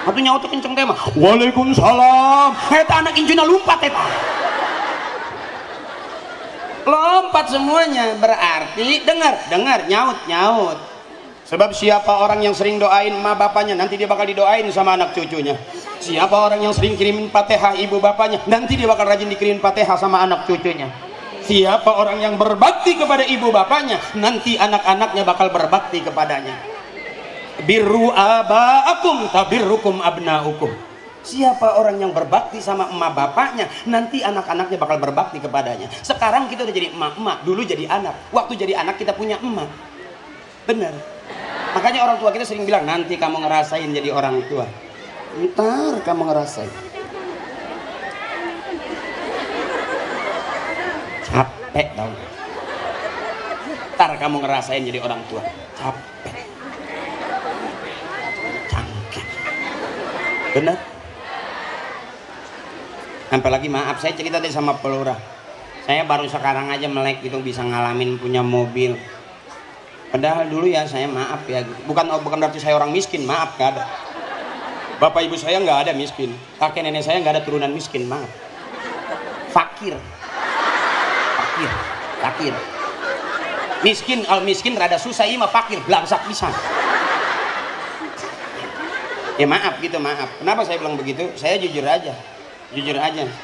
Atuh nyaut kenceng teh mah. Waalaikumsalam. Eta anak injuna lompat eta. Lompat semuanya, berarti dengar nyaut. Sebab siapa orang yang sering doain emak bapaknya, nanti dia bakal didoain sama anak cucunya. Siapa orang yang sering kirimin Fatihah ibu bapaknya, nanti dia bakal rajin dikirimin Fatihah sama anak cucunya. Siapa orang yang berbakti kepada ibu bapaknya, nanti anak-anaknya bakal berbakti kepadanya. Birru aba'akum tabirrukum abna'ukum. Siapa orang yang berbakti sama emak bapaknya, nanti anak-anaknya bakal berbakti kepadanya. Sekarang kita udah jadi emak-emak, dulu jadi anak. Waktu jadi anak kita punya emak. Benar. Makanya orang tua kita sering bilang, nanti kamu ngerasain jadi orang tua. Ntar kamu ngerasain. Capek tau. Ntar kamu ngerasain jadi orang tua. Capek. Cangkeh. Benar. Sampai lagi maaf, saya cerita tadi sama pelurah. Saya baru sekarang aja melek gitu bisa ngalamin punya mobil. Padahal dulu ya saya maaf ya. Bukan berarti saya orang miskin, maaf gak ada. Bapak ibu saya nggak ada miskin. Kakek nenek saya nggak ada turunan miskin, maaf. Fakir. Miskin, kalau miskin rada susah, iya mah fakir, belangsak bisa. Ya maaf gitu, maaf. Kenapa saya bilang begitu? Saya jujur aja,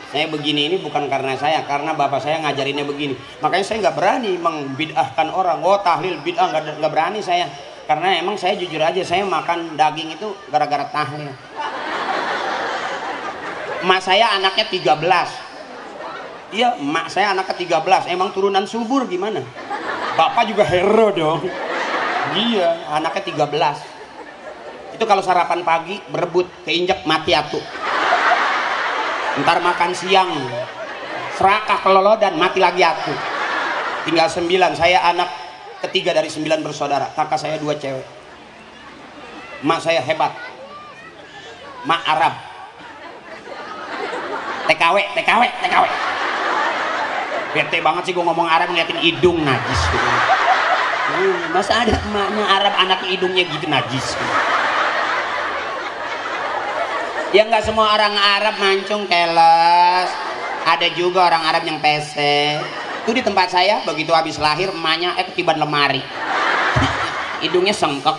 saya begini ini bukan karena saya, karena bapak saya ngajarinnya begini. Makanya saya nggak berani membid'ahkan orang. Oh tahlil bid'ah, nggak berani saya. Karena emang saya jujur aja, saya makan daging itu gara-gara tahlil. Emak saya anaknya 13. Iya, emak saya anaknya 13. Emang turunan subur gimana? Bapak juga hero dong. Iya, anaknya 13. Itu kalau sarapan pagi berebut, keinjak mati atuh. Ntar makan siang serakah kelolo dan mati lagi aku. Tinggal 9. Saya anak ketiga dari 9 bersaudara. Kakak saya 2 cewek. Mak saya hebat, mak Arab. TKW. Bete banget sih gue ngomong Arab ngeliatin hidung najis gitu. Masa ada emaknya Arab anaknya hidungnya gitu najis gitu. Ya nggak semua orang Arab mancung keles, ada juga orang Arab yang pesek. Itu di tempat saya begitu habis lahir emaknya ketiban lemari, hidungnya sengkek.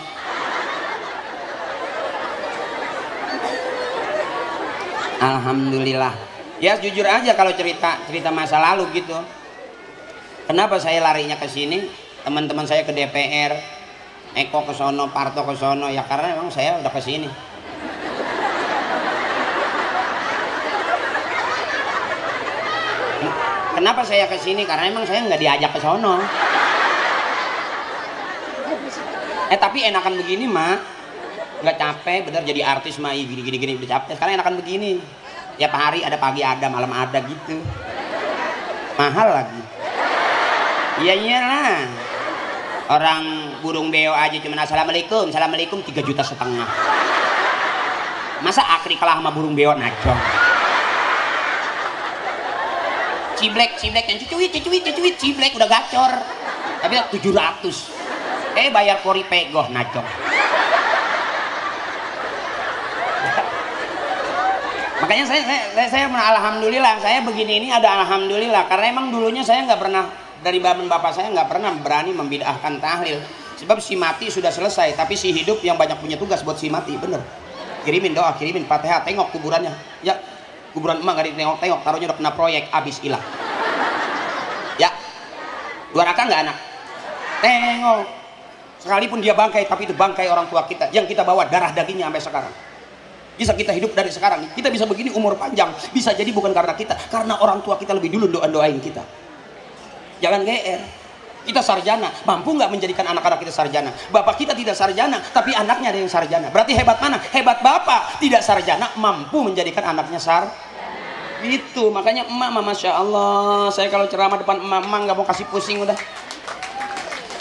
Alhamdulillah. Ya jujur aja kalau cerita masa lalu gitu. Kenapa saya larinya ke sini? Teman-teman saya ke DPR, Eko ke sono, Parto ke sono, ya karena memang saya udah ke sini. Kenapa saya ke sini? Karena emang saya nggak diajak ke sono. Tapi enakan begini mah, nggak capek, bener jadi artis mah gini udah capek. Sekarang enakan begini, tiap hari ada, pagi ada, malam ada gitu. Mahal lagi. Iya iyalah. Orang burung beo aja cuma assalamualaikum 3,5 juta. Masa akri kalah sama burung beo najong. Ciblek yang cucuit ciblek udah gacor tapi 700 bayar kori pegoh najong. Makanya saya alhamdulillah saya begini ini ada alhamdulillah karena emang dulunya saya nggak pernah dari bapak saya nggak pernah berani membid'ahkan tahlil sebab si mati sudah selesai tapi si hidup yang banyak punya tugas buat si mati. Bener, kirimin doa, kirimin Fatihah, tengok kuburannya ya. Kuburan emak gak ditengok-tengok, taruhnya udah kena proyek, abis hilang. Ya, 2 rakaat nggak anak? Tengok. Sekalipun dia bangkai, tapi itu bangkai orang tua kita yang kita bawa darah dagingnya sampai sekarang. Bisa kita hidup dari sekarang, kita bisa begini umur panjang, bisa jadi bukan karena kita, karena orang tua kita lebih dulu doain kita. Jangan GR. Kita sarjana, mampu nggak menjadikan anak-anak kita sarjana? Bapak kita tidak sarjana, tapi anaknya ada yang sarjana. Berarti hebat mana? Hebat bapak, tidak sarjana, mampu menjadikan anaknya Itu makanya emak, masya Allah. Saya kalau ceramah depan emak nggak mau kasih pusing udah.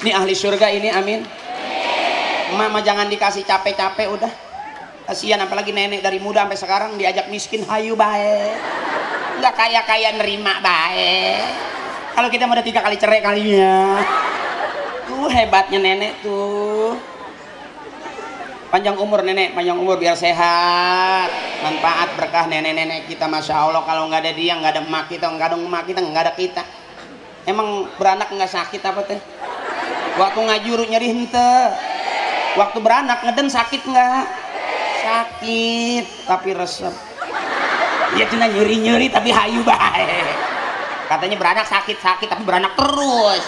Ini ahli surga ini, amin. Emak jangan dikasih capek-capek udah. Kasihan apalagi nenek dari muda sampai sekarang diajak miskin, hayu baik. Nggak kaya nerima baik. Kalau kita udah 3 kali cerai kalinya, tuh hebatnya nenek tuh. Panjang umur nenek, panjang umur biar sehat, manfaat berkah nenek-nenek kita. Masya Allah, kalau nggak ada dia, nggak ada emak kita, nggak ada emak kita, nggak ada kita. Emang beranak nggak sakit apa teh? Waktu ngajuru nyeri hente, waktu beranak ngeden sakit nggak? Sakit tapi resep. Ya cina nyeri tapi hayu bae. Katanya beranak sakit tapi beranak terus.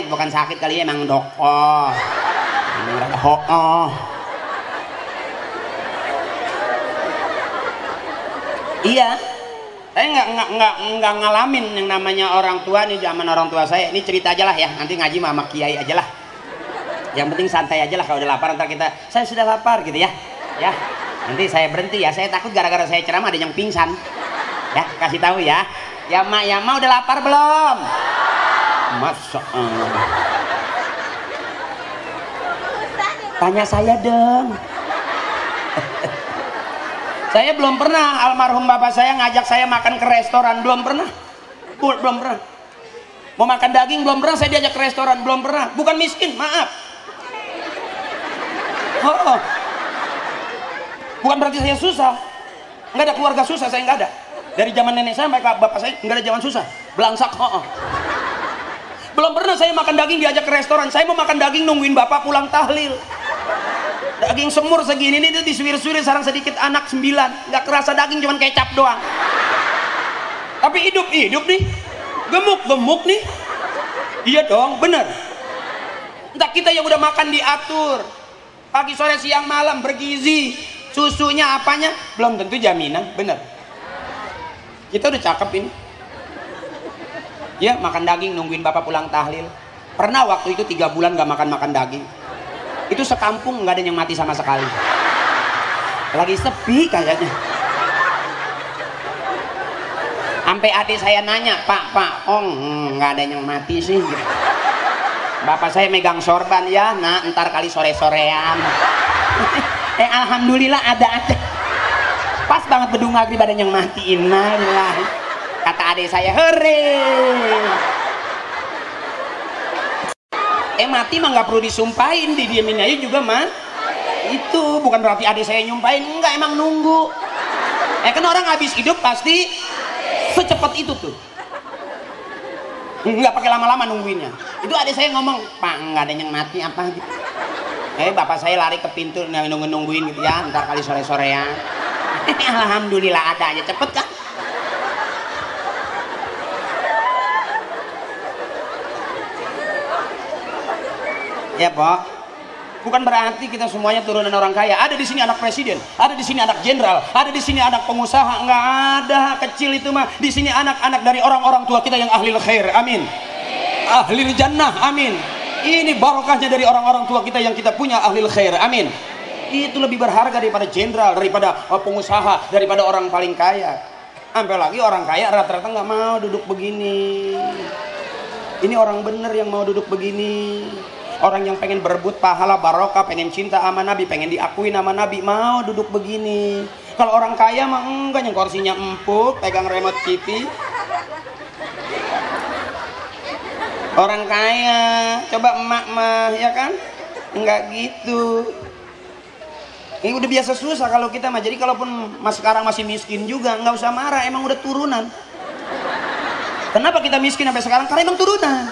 Bukan sakit kali ya, emang doko. Iya, saya nggak ngalamin yang namanya orang tua nih, zaman orang tua saya. Ini cerita aja lah ya, nanti ngaji sama kiai aja lah. Yang penting santai aja lah, kalau udah lapar ntar kita, saya sudah lapar gitu ya. Ya, nanti saya berhenti ya, saya takut gara-gara saya ceramah ada yang pingsan. Ya, kasih tahu ya. Ya mak udah lapar belum? Masa tanya saya dong. Saya belum pernah, almarhum bapak saya ngajak saya makan ke restoran, belum pernah. Belum pernah. Mau makan daging belum pernah saya diajak ke restoran, belum pernah. Bukan miskin, maaf. Oh. Bukan berarti saya susah. Nggak ada keluarga susah, saya nggak ada. Dari zaman nenek saya sampai bapak saya nggak ada zaman susah. Belangsak. Belum pernah saya makan daging diajak ke restoran. Saya mau makan daging nungguin bapak pulang tahlil. Daging semur segini nih disuir-suir sarang sedikit anak 9. Nggak kerasa daging, cuman kecap doang. Tapi hidup nih. Gemuk nih. Iya dong, bener. Entah kita yang udah makan diatur. Pagi, sore, siang, malam bergizi. Susunya apanya belum tentu jaminan, bener. Kita udah cakep ini. Ya, makan daging nungguin bapak pulang tahlil. Pernah waktu itu 3 bulan gak makan daging. Itu sekampung nggak ada yang mati sama sekali. Lagi sepi kayaknya. Sampai adik saya nanya, Pak, nggak ada yang mati sih. Bapak saya megang sorban, ya, nah ntar kali sore-sorean. Alhamdulillah ada. Pas banget bedung maghrib ada yang mati. Innalillahi. Kata adik saya, hore. Mati mah nggak perlu disumpahin, didiemin aja juga mah. Itu bukan berarti adik saya nyumpahin, enggak, emang nunggu. Kan orang habis hidup pasti secepat itu tuh. Nggak pakai lama-lama nungguinnya. Itu adik saya ngomong, Pak, nggak ada yang mati apa gitu. Bapak saya lari ke pintu nungguin gitu ya, ntar kali sore-sore ya. Alhamdulillah ada aja, cepet kan? Ya Pak, bukan berarti kita semuanya turunan orang kaya. Ada di sini anak presiden, ada di sini anak jenderal, ada di sini anak pengusaha. Nggak ada kecil itu mah. Di sini anak-anak dari orang-orang tua kita yang ahlil khair, amin. Ahlil jannah, amin. Ini barokahnya dari orang-orang tua kita yang kita punya ahlil khair, amin. Itu lebih berharga daripada jenderal, daripada pengusaha, daripada orang paling kaya. Sampai lagi orang kaya rata-rata nggak mau duduk begini. Ini orang bener yang mau duduk begini. Orang yang pengen berebut pahala barokah, pengen cinta sama Nabi, pengen diakui nama Nabi, mau duduk begini. Kalau orang kaya mah enggak, yang kursinya empuk, pegang remote TV. Orang kaya, coba emak mah, ya kan? Enggak gitu. Ini udah biasa susah kalau kita mah. Jadi kalaupun sekarang masih miskin juga, nggak usah marah, emang udah turunan. Kenapa kita miskin sampai sekarang? Karena emang turunan.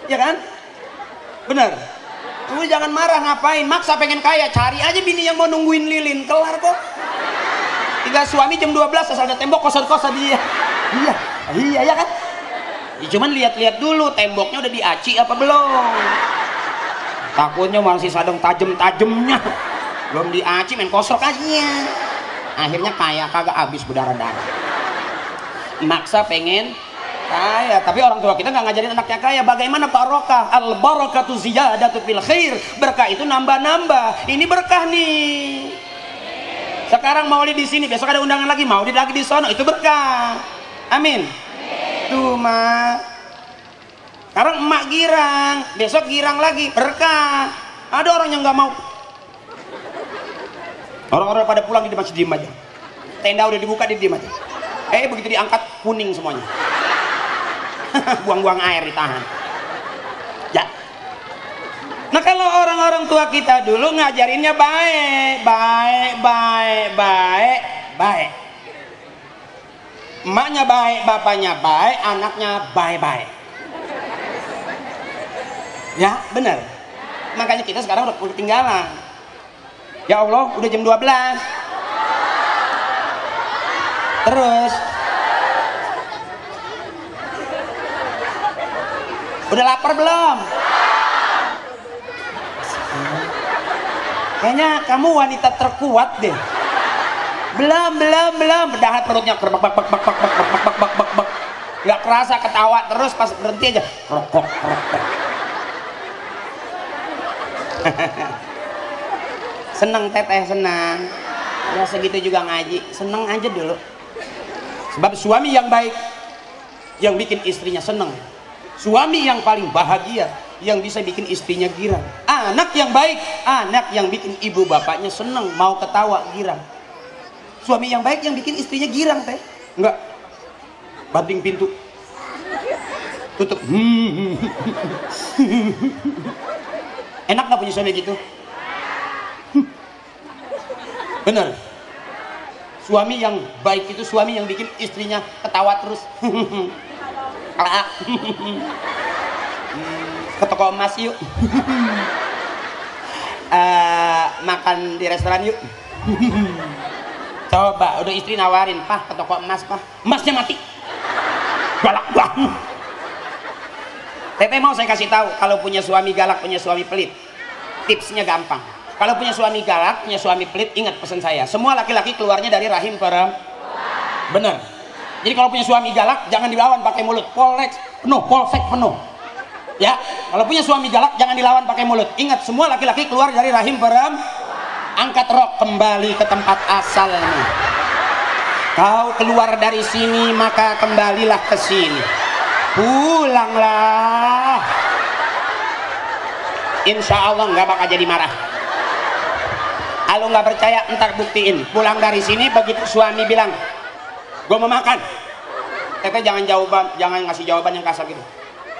Ya kan? Bener. Lu jangan marah, ngapain? Maksa pengen kaya, cari aja bini yang mau nungguin lilin, kelar kok. Tinggal suami jam 12 asal ada tembok kosan-kosan dia. Iya ya kan? Ya, cuman lihat-lihat dulu temboknya udah diaci apa belum. Takutnya masih sadang tajem-tajemnya. Belum diaci, main kosrok aja. Akhirnya kaya kagak habis berdarah-darah. Maksa pengen kaya, tapi orang tua kita nggak ngajarin anaknya kaya. Bagaimana barokah? Al barakatu ziyadatu fil khair. Berkah itu nambah-nambah. Ini berkah nih. Sekarang maulid di sini, besok ada undangan lagi, maulid lagi di sono, itu berkah. Amin. Tuh mak. Sekarang emak girang, besok girang lagi, berkah. Ada orang yang nggak mau. Orang-orang pada pulang di masjid diem aja. Tenda udah dibuka dia diem aja. Begitu diangkat kuning semuanya. Buang-buang air ditahan. Ya. Nah kalau orang tua kita dulu ngajarinnya baik, baik, baik, baik, baik. Emaknya baik, bapaknya baik, anaknya baik-baik. Ya, benar. Makanya kita sekarang udah ketinggalan. Ya Allah, udah jam 12. Terus udah lapar belum? Kayaknya kamu wanita terkuat deh. Belum. Berdahat perutnya kerbak bak bak bak bak bak bak bak bak bak bak. Nggak kerasa ketawa terus, pas berhenti aja rokok. Seneng teteh, senang. Ya segitu juga ngaji, seneng aja dulu. Sebab suami yang baik yang bikin istrinya seneng. Suami yang paling bahagia yang bisa bikin istrinya girang. Anak yang baik, anak yang bikin ibu bapaknya seneng, mau ketawa, girang. Suami yang baik yang bikin istrinya girang, teh. Enggak. Banting pintu. Tutup. Enak nggak punya suami gitu? Bener. Suami yang baik itu suami yang bikin istrinya ketawa terus. Ke toko emas yuk. Makan di restoran yuk. Coba udah istri nawarin, "Pah, ke toko emas, Pah." Emasnya mati. Galak banget. Teteh mau saya kasih tahu, kalau punya suami galak, punya suami pelit, tipsnya gampang. Kalau punya suami galak, punya suami pelit, ingat pesan saya, semua laki-laki keluarnya dari rahim perempuan. Bener. Jadi kalau punya suami galak, jangan dilawan pakai mulut. Polsek penuh. Ya, kalau punya suami galak, jangan dilawan pakai mulut. Ingat, semua laki-laki keluar dari rahim perempuan. Angkat rok, kembali ke tempat asalnya. Kau keluar dari sini, maka kembalilah ke sini. Pulanglah. Insya Allah nggak bakal jadi marah. Kalau nggak percaya, entar buktiin. Pulang dari sini, begitu suami bilang, "Gue mau makan." Teteh jangan ngasih jawaban yang kasar gitu.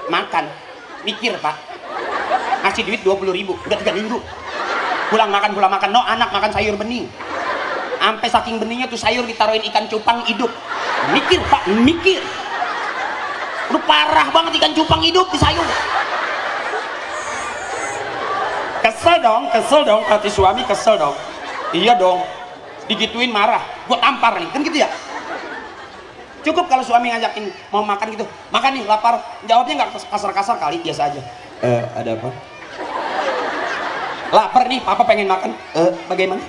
Makan, mikir Pak. Ngasih duit 20.000, udah 3 minggu. Pulang makan. No, anak makan sayur bening. Sampai saking beningnya tuh sayur ditaruhin ikan cupang hidup. Mikir Pak, mikir. Udah parah banget ikan cupang hidup di sayur. Kesel dong, hati suami kesel dong. Iya dong, digituin marah, gue tampar nih, kan gitu ya. Cukup kalau suami ngajakin mau makan gitu, makan nih, lapar. Jawabnya nggak kasar-kasar kali, biasa aja. Ada apa? Lapar nih, papa pengen makan. Bagaimana?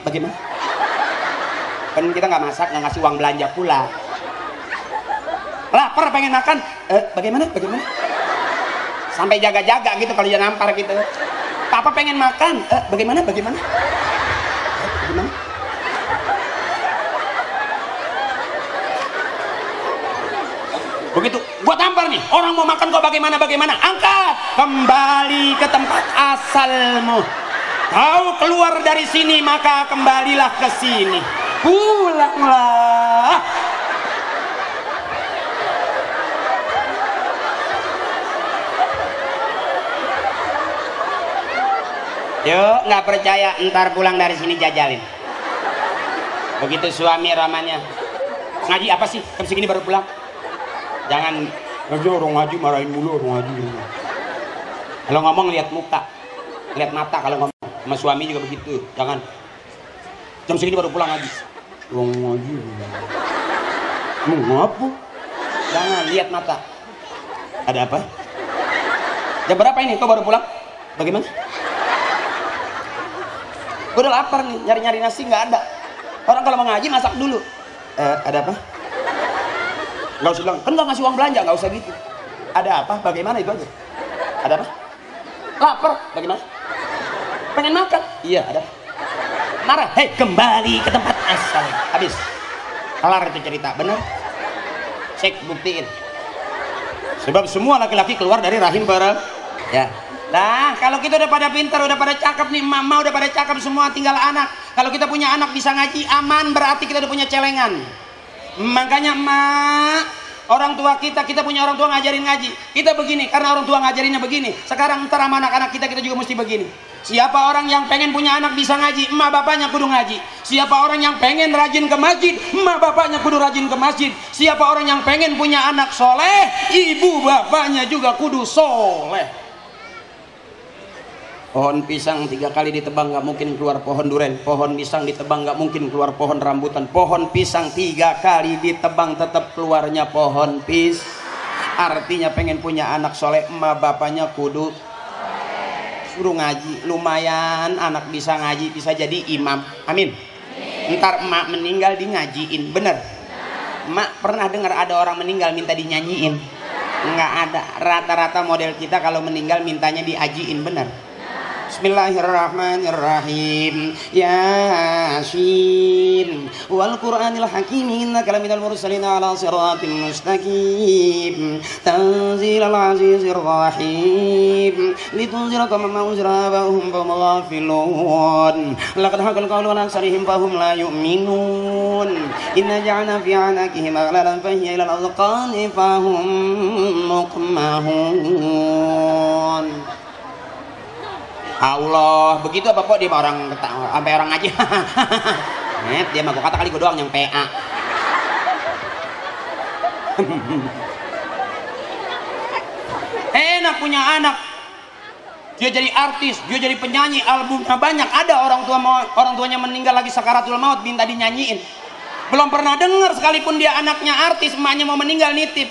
Kan kita nggak masak, nggak ngasih uang belanja pula. Lapar pengen makan. Bagaimana? Sampai jaga-jaga gitu kalau dia nampar gitu. Papa pengen makan. Bagaimana? Begitu, gua tampar nih. Orang mau makan kok bagaimana? Angkat, kembali ke tempat asalmu. Kau keluar dari sini, maka kembalilah ke sini. Pulanglah. Yuk, nggak percaya, ntar pulang dari sini jajalin. Begitu suami ramanya, "Ngaji apa sih? Jam segini baru pulang." Jangan ngaji, orang ngaji marahin mulu, orang ngaji. Kalau ngomong lihat muka, lihat mata. Kalau ngomong sama suami juga begitu. Jangan jam segini baru pulang ngaji. Orang ngaji. Ngapa? Jangan lihat mata. Ada apa? Jam berapa ini? Kau baru pulang? Bagaimana? Gue udah lapar nih, nyari-nyari nasi nggak ada. Orang kalau mau ngaji masak dulu. Ada apa? Nggak usah bilang, kan nggak ngasih uang belanja, nggak usah gitu. Ada apa? Bagaimana, itu aja. Ada apa? Lapar, bagaimana? Pengen makan? Iya, ada. Marah, hei, kembali ke tempat asal. Habis. Kelar itu cerita, bener? Cek, buktiin. Sebab semua laki-laki keluar dari rahim perempuan. Ya. Nah, kalau kita udah pada pintar, udah pada cakep nih, mama udah pada cakep semua, tinggal anak. Kalau kita punya anak bisa ngaji aman, berarti kita udah punya celengan. Makanya emak, Orang tua kita punya orang tua ngajarin ngaji. Kita begini karena orang tua ngajarinnya begini. Sekarang ntar sama anak-anak kita juga mesti begini. Siapa orang yang pengen punya anak bisa ngaji, emak bapaknya kudu ngaji. Siapa orang yang pengen rajin ke masjid, emak bapaknya kudu rajin ke masjid. Siapa orang yang pengen punya anak soleh, ibu bapaknya juga kudu soleh. Pohon pisang 3 kali ditebang gak mungkin keluar pohon duren. Pohon pisang ditebang gak mungkin keluar pohon rambutan. Pohon pisang 3 kali ditebang tetap keluarnya pohon pis. Artinya pengen punya anak soleh, emak bapaknya kudu suruh ngaji. Lumayan anak bisa ngaji, bisa jadi imam. Amin. Ntar emak meninggal di ngajiin. Bener? Emak pernah dengar ada orang meninggal minta dinyanyiin? Nggak ada. Rata-rata model kita kalau meninggal mintanya diajiin. Bener? Bismillahirrahmanirrahim. Yasin wal Qur'anil hakim innaka laminal mursalin ala siratim mustaqim tanzilal azizir rahim litunzira qauman ma unzira abahum fahum ghafilun laqad haqqal qawlu ala aksarihim fahum la yu'minun inna ja'alna fi 'anaqihim aghlalan fahiya ilal azqani fahum muqmahun. Allah begitu apa kok dia orang sampai orang ngaji. Net dia mah gua kata kali gua doang yang PA. Enak punya anak. Dia jadi artis, dia jadi penyanyi, albumnya banyak. Ada orang tuanya meninggal lagi sakaratul maut minta dinyanyiin. Belum pernah dengar sekalipun dia anaknya artis, emaknya mau meninggal nitip.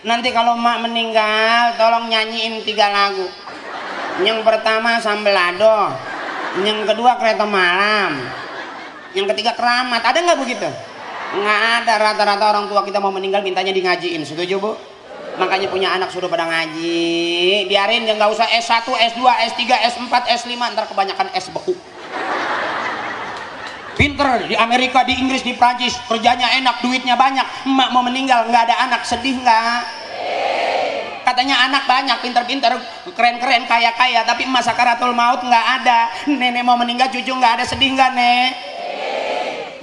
Nanti kalau emak meninggal tolong nyanyiin 3 lagu. Yang pertama Sambelado, yang kedua Kereta Malam, yang ketiga Keramat. Ada nggak begitu? Nggak ada. Rata-rata orang tua kita mau meninggal mintanya di ngajiin. Setuju Bu? Makanya punya anak suruh pada ngaji. Biarin dia nggak usah S1, S2, S3, S4, S5, ntar kebanyakan S beku. Pinter di Amerika, di Inggris, di Prancis, kerjanya enak, duitnya banyak. Emak mau meninggal nggak ada anak, sedih nggak? Katanya anak banyak, pinter-pinter, keren-keren, kaya-kaya, tapi emak sakaratul maut nggak ada. Nenek mau meninggal, cucu nggak ada, sedih nggak Nek?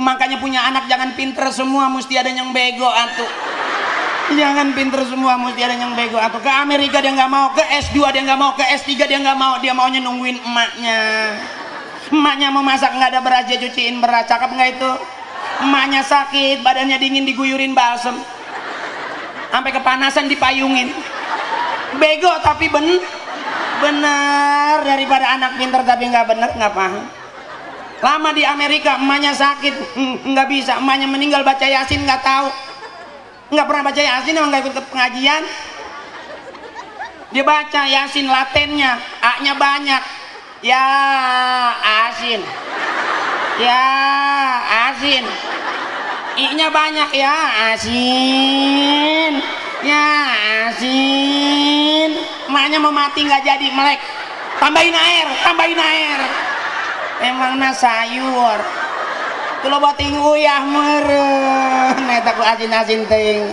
Makanya punya anak jangan pinter semua, mesti ada yang bego atuh. Jangan pinter semua, mesti ada yang bego atuh. Ke Amerika dia nggak mau, ke S2 dia nggak mau, ke S3 dia nggak mau, dia maunya nungguin emaknya. Emaknya mau masak nggak ada beras, dia cuciin beras. Cakep nggak itu? Emaknya sakit, badannya dingin diguyurin balsem, sampai kepanasan dipayungin. Bego tapi bener daripada anak pinter tapi nggak bener, nggak paham. Lama di Amerika, emaknya sakit, nggak bisa, emaknya meninggal baca Yasin nggak tahu, nggak pernah baca Yasin, emang nggak ikut ke pengajian. Dia baca Yasin latennya, A-nya banyak, ya asin, ya asin, I-nya banyak, ya asin, ya asin. Emaknya mau mati nggak jadi, melek, tambahin air. Emang na sayur tuh lo bating uyah meren neta ku asin ting.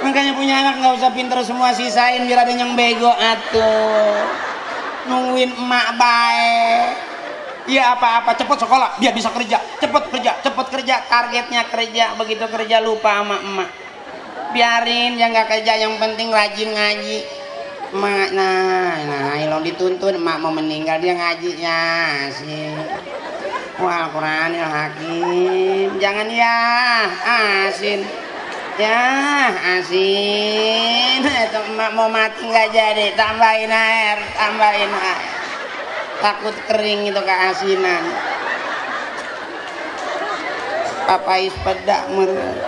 Makanya punya anak nggak usah pinter semua, sisain biar ada yang bego atuh. Nungguin emak baik. Ya apa-apa cepet sekolah biar bisa kerja, cepet kerja, targetnya kerja, begitu kerja lupa sama emak. Biarin yang nggak kerja, yang penting rajin ngaji. Emak nah ilong dituntun, emak mau meninggal dia ngajinya sih. Wah Al-Quranil Hakim, jangan ya asin, ya asin. Itu emak mau mati nggak jadi, tambahin air. Takut kering itu keasinan. Papais pedak meren.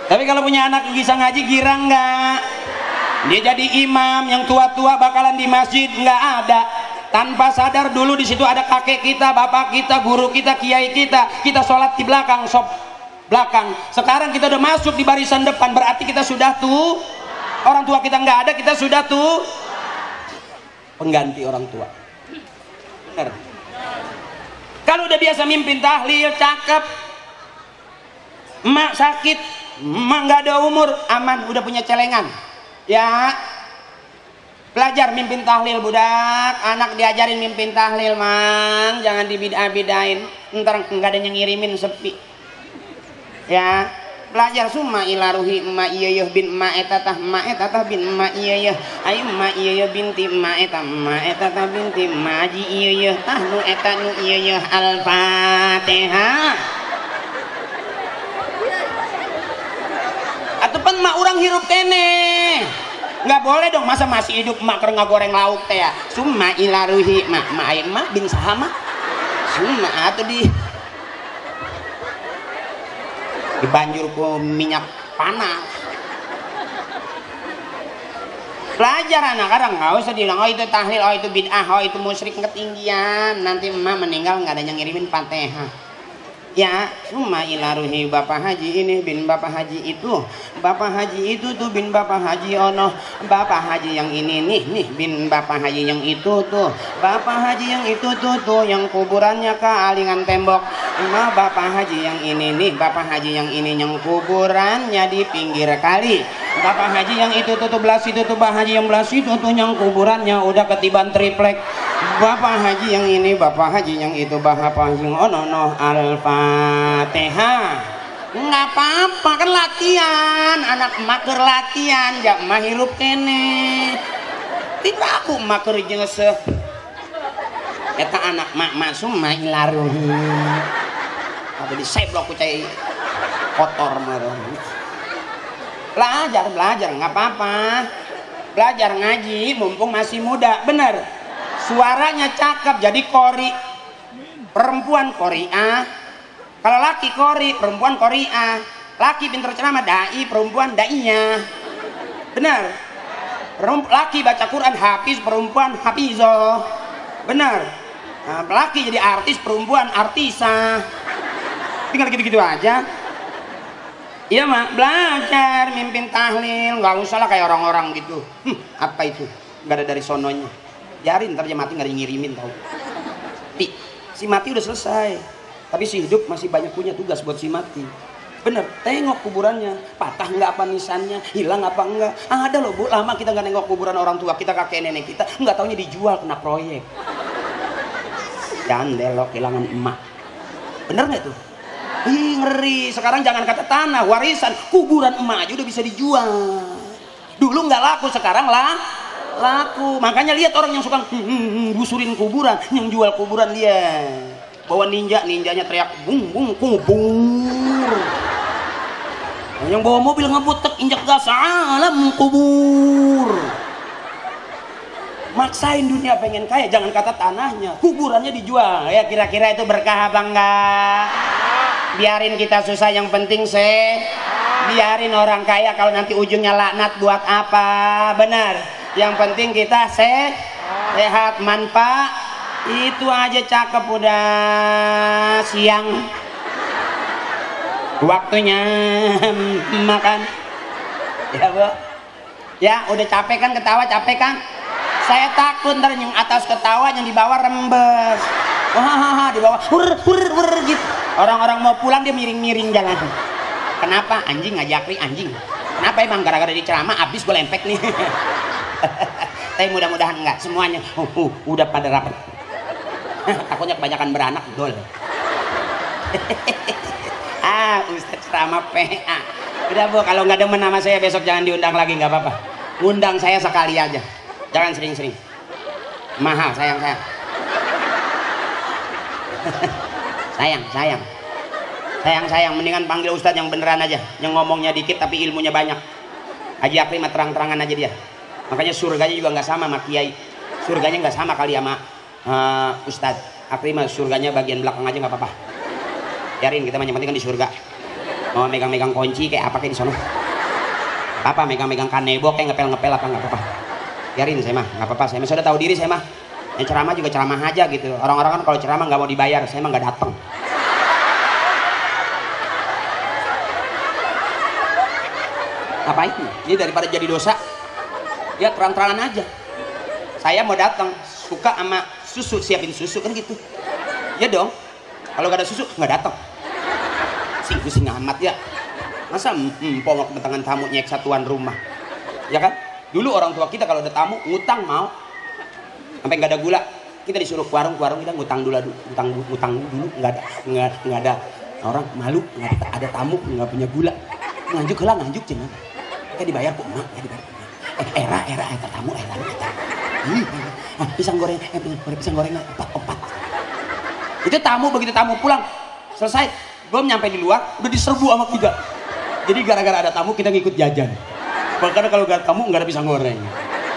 Tapi kalau punya anak bisa ngaji girang nggak? Dia jadi imam, yang tua-tua bakalan di masjid nggak ada. Tanpa sadar dulu di situ ada kakek kita, bapak kita, guru kita, kiai kita sholat di belakang, belakang. Sekarang kita udah masuk di barisan depan, berarti kita sudah tuh. Orang tua kita nggak ada, kita sudah tuh pengganti orang tua. Bener. Kalau udah biasa mimpin tahlil, cakep. Emak sakit, emak nggak ada umur, aman, udah punya celengan. Ya, Belajar mimpin tahlil budak, anak diajarin mimpin tahlil mang, jangan dibidah-bidain, ntar nggak ada yang ngirimin sepi. Ya, belajar summa ila ruhi ma iyayah bin ma etatah bin ma iyayah, ayo ma iyayah binti ma etatah binti ma ji iyayah, nu eta nu iyayah. Al-Fatihah. Atupan mak urang hirup kene. Nggak boleh dong, masa masih hidup mak keur ngagoreng lauk teh ya. Summa ila ruhi mak aing mah bin saha mah. Summa atuh dibanjur ku minyak panas. Belajar anak kadang nggak usah dibilang oh itu tahlil, oh itu bid'ah, oh itu musyrik ketinggian. Nanti emak meninggal nggak ada yang ngirimin Fatihah. Ya, summa ila ruhi Bapak Haji ini bin Bapak Haji itu, Bapak Haji itu tuh bin Bapak Haji ono, Bapak Haji yang ini nih bin Bapak Haji yang itu tuh, Bapak Haji yang itu tuh yang kuburannya ke alingan tembok. Nah, Bapak Haji yang ini nih, Bapak Haji yang ini yang kuburannya di pinggir kali. Bapak Haji yang itu tuh belas itu tuh Bapak Haji yang belas itu tuh yang kuburannya udah ketiban triplek. Bapak Haji yang ini, Bapak Haji yang itu, Bapak Haji yang no Al-Fatihah. Nggak apa-apa kan latihan, anak maker latihan, jak mah hirup kene. Tidak aku maker jengse. Eta anak mak summa ilaruhi. Apa di seblok ku cai kotor marah. Belajar nggak apa-apa. Belajar ngaji mumpung masih muda, bener. Suaranya cakep jadi kori, perempuan koriah. Kalau laki kori, perempuan koriah. Laki pinter ceramah dai, perempuan dainya. Benar. Laki baca Quran hafiz, perempuan hafizoh. Benar. Nah, laki jadi artis, perempuan artisa. Tinggal gitu-gitu aja. Iya mak, belajar mimpin tahlil, nggak usah lah kayak orang-orang gitu. Apa itu? Nggak ada dari sononya. Biarin ntar dia mati nggak ngirimin tau. Si mati udah selesai, tapi si hidup masih banyak punya tugas buat si mati. Bener, tengok kuburannya, patah nggak apa nisannya, hilang apa enggak. Ada loh bu, lama kita nggak nengok kuburan orang tua kita, kakek nenek kita, nggak taunya dijual kena proyek. Jangan delok kehilangan emak. Bener nggak tuh? Ih ngeri. Sekarang jangan kata tanah, warisan, kuburan emak aja udah bisa dijual. Dulu nggak laku, sekarang lah laku. Makanya lihat orang yang suka gusurin kuburan, yang jual kuburan dia bawa ninjanya teriak bung bung kubur. Yang bawa mobil ngebutek injak gas alam kubur. Maksain dunia pengen kaya, jangan kata tanahnya, kuburannya dijual. Ya kira-kira itu berkah apa enggak? Biarin kita susah, yang penting biarin orang kaya, kalau nanti ujungnya laknat buat apa? Benar. Yang penting kita sehat, manfaat, itu aja cakep. Udah siang, waktunya makan. Ya bu, ya udah capek kan ketawa, capek kan? Saya takut ntar yang atas ketawa, yang di bawah rembes. Wah, di bawah hur gitu. Orang-orang mau pulang dia miring-miring jalan. Kenapa? Anjing ngajakri anjing. Kenapa emang? Gara-gara di ceramah abis gue lempek nih. Tapi mudah-mudahan enggak semuanya udah pada rapat. Takutnya kebanyakan beranak dol. Ustadz ceramah PA. Udah bu, kalau nggak demen nama saya besok jangan diundang lagi, nggak apa-apa. Undang saya sekali aja, jangan sering-sering. Mahal sayang. sayang, mendingan panggil Ustadz yang beneran aja, yang ngomongnya dikit tapi ilmunya banyak. Haji Akrim terang-terangan aja dia. Makanya surganya juga nggak sama sama kiai, surganya nggak sama kali sama Ustadz Akrim. Surganya bagian belakang aja nggak apa-apa. Biarin, kita yang penting kan di surga. Mau megang-megang kunci kayak apa kayak di sono. Apa megang-megang kanebo kayak ngepel-ngepel apa nggak apa-apa. Biarin saya mah nggak apa-apa. Saya mah sudah tahu diri saya mah. Yang ceramah juga ceramah aja gitu. Orang-orang kan kalau ceramah nggak mau dibayar, saya mah nggak datang. Apa itu? Ini daripada jadi dosa, ya terang-terangan aja. Saya mau datang, suka sama susu, siapin susu kan gitu. Ya dong. Kalau nggak ada susu nggak datang. Sing amat ya. Masa mau kedatangan tamu nyek satuan rumah, ya kan? Dulu orang tua kita kalau ada tamu ngutang mau, sampai nggak ada gula, kita disuruh ke warung kita ngutang dulu, nggak ada. Orang malu nggak ada tamu nggak punya gula, nganjuk lah nganjuk cina, kita dibayar kok emak, ya dibayar. Era tamu era. Pisang goreng empat. Itu tamu, begitu tamu pulang selesai, belum nyampe di luar udah diserbu sama kita. Jadi gara-gara ada tamu kita ngikut jajan. Bahkan kalau gak ada tamu nggak ada pisang goreng,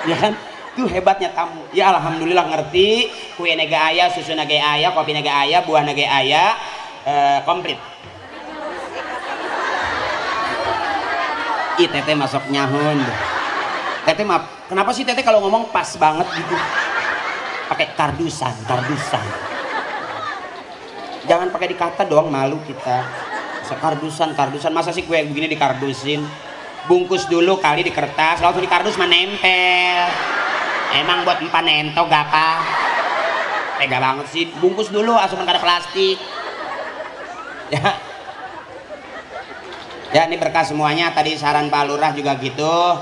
ya kan? Itu hebatnya tamu. Ya alhamdulillah ngerti. Kue nega ayah, susu nega ayah, kopi nega ayah, buah nega ayah, komplit. Ih teteh masuk nyahun. Teteh maaf, kenapa sih teteh kalau ngomong pas banget gitu? Pakai kardusan. Jangan pakai dikata doang, malu kita. Kardusan, masa sih kue begini dikardusin? Bungkus dulu kali di kertas, langsung di kardus mah nempel. Emang buat empan nento gak apa? Tega banget sih, bungkus dulu asupan kada plastik. Ya ini berkah semuanya. Tadi saran Pak Lurah juga gitu.